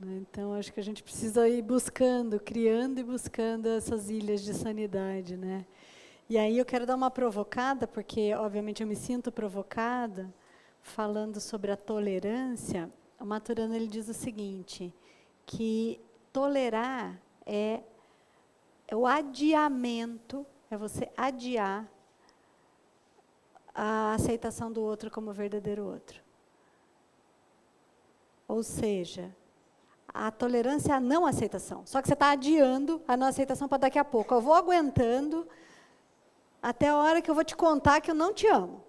Então, acho que a gente precisa ir buscando, criando e buscando essas ilhas de sanidade, né? E aí eu quero dar uma provocada, porque, obviamente, eu me sinto provocada, falando sobre a tolerância. O Maturana, ele diz o seguinte, que tolerar é o adiamento, é você adiar a aceitação do outro como verdadeiro outro. Ou seja, a tolerância é a não aceitação. Só que você está adiando a não aceitação para daqui a pouco. Eu vou aguentando até a hora que eu vou te contar que eu não te amo.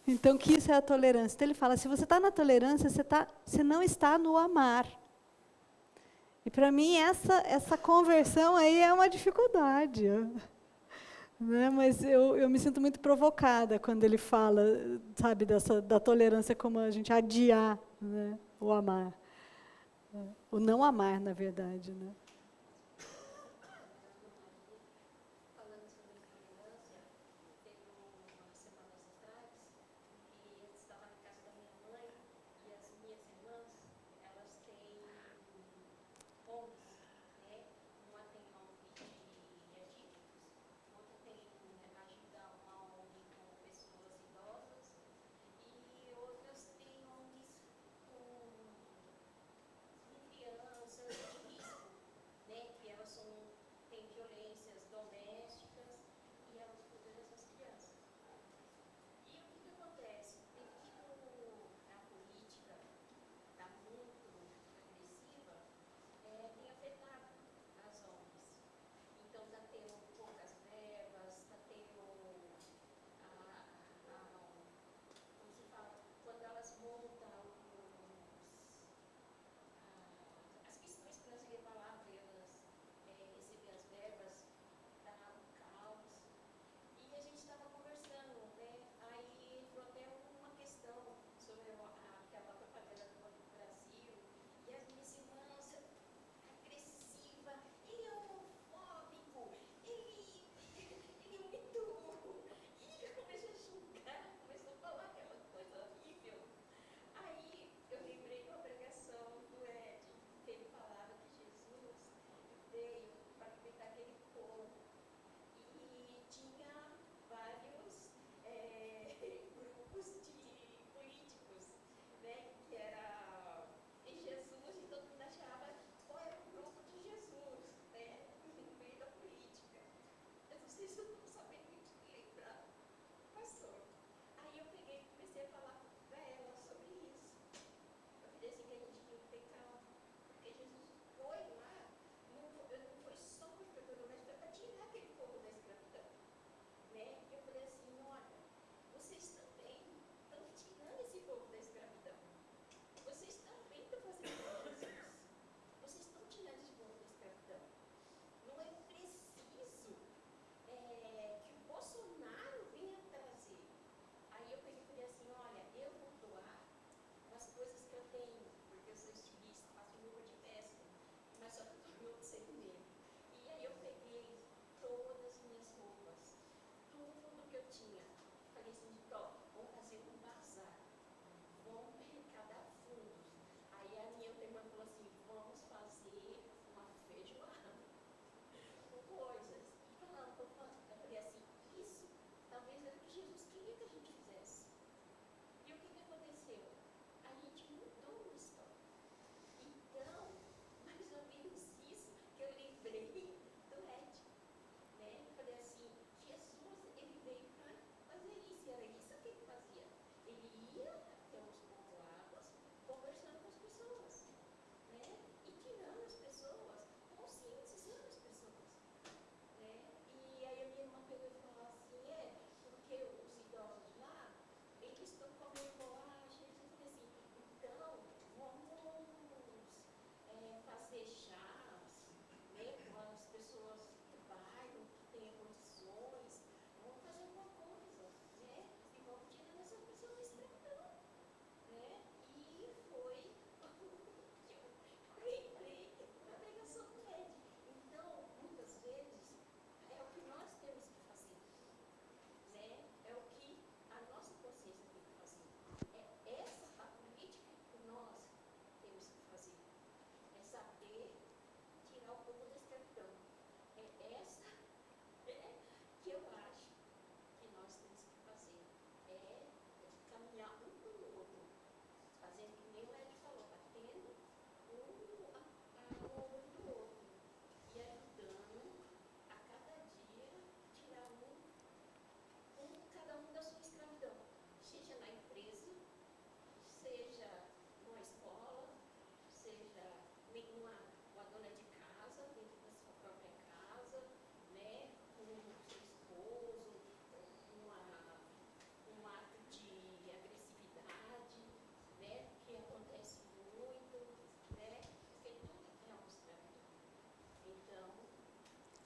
Então, que isso é a tolerância. Então, ele fala, se você está na tolerância, você não está no amar. E, para mim, essa conversão aí é uma dificuldade. Né? Mas eu me sinto muito provocada quando ele fala, sabe, da tolerância como a gente adiar, né, o amar. O não amar, na verdade. Né? Falando sobre tolerância, teve umas semanas atrás, que eu estava na casa da minha mãe e as minhas irmãs, elas têm ONGs, né? Uma tem ONG de diabéticos, outra tem ajuda uma ONG com pessoas idosas e outras têm ONGs com crianças de risco.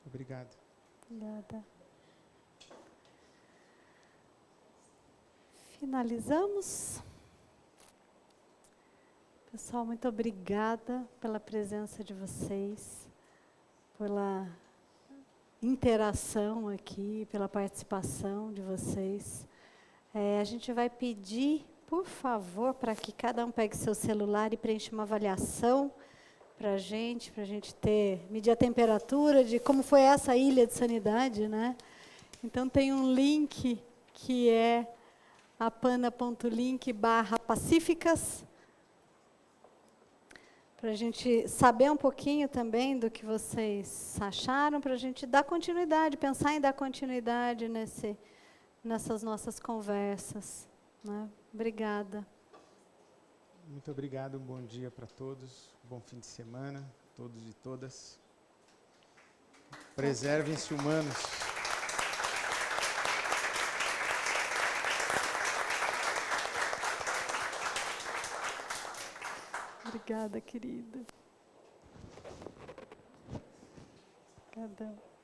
Obrigado. Obrigada. Finalizamos. Pessoal, muito obrigada pela presença de vocês, pela interação aqui, pela participação de vocês. A gente vai pedir, por favor, para que cada um pegue seu celular e preencha uma avaliação para a gente medir a temperatura de como foi essa ilha de sanidade, né? Então tem um link que é apana.link/pacíficas, para a gente saber um pouquinho também do que vocês acharam, para a gente dar continuidade, pensar em dar continuidade nessas nossas conversas, né? Obrigada. Muito obrigado, bom dia para todos, bom fim de semana, todos e todas. Preservem-se humanos. Obrigada, querida. Obrigadão.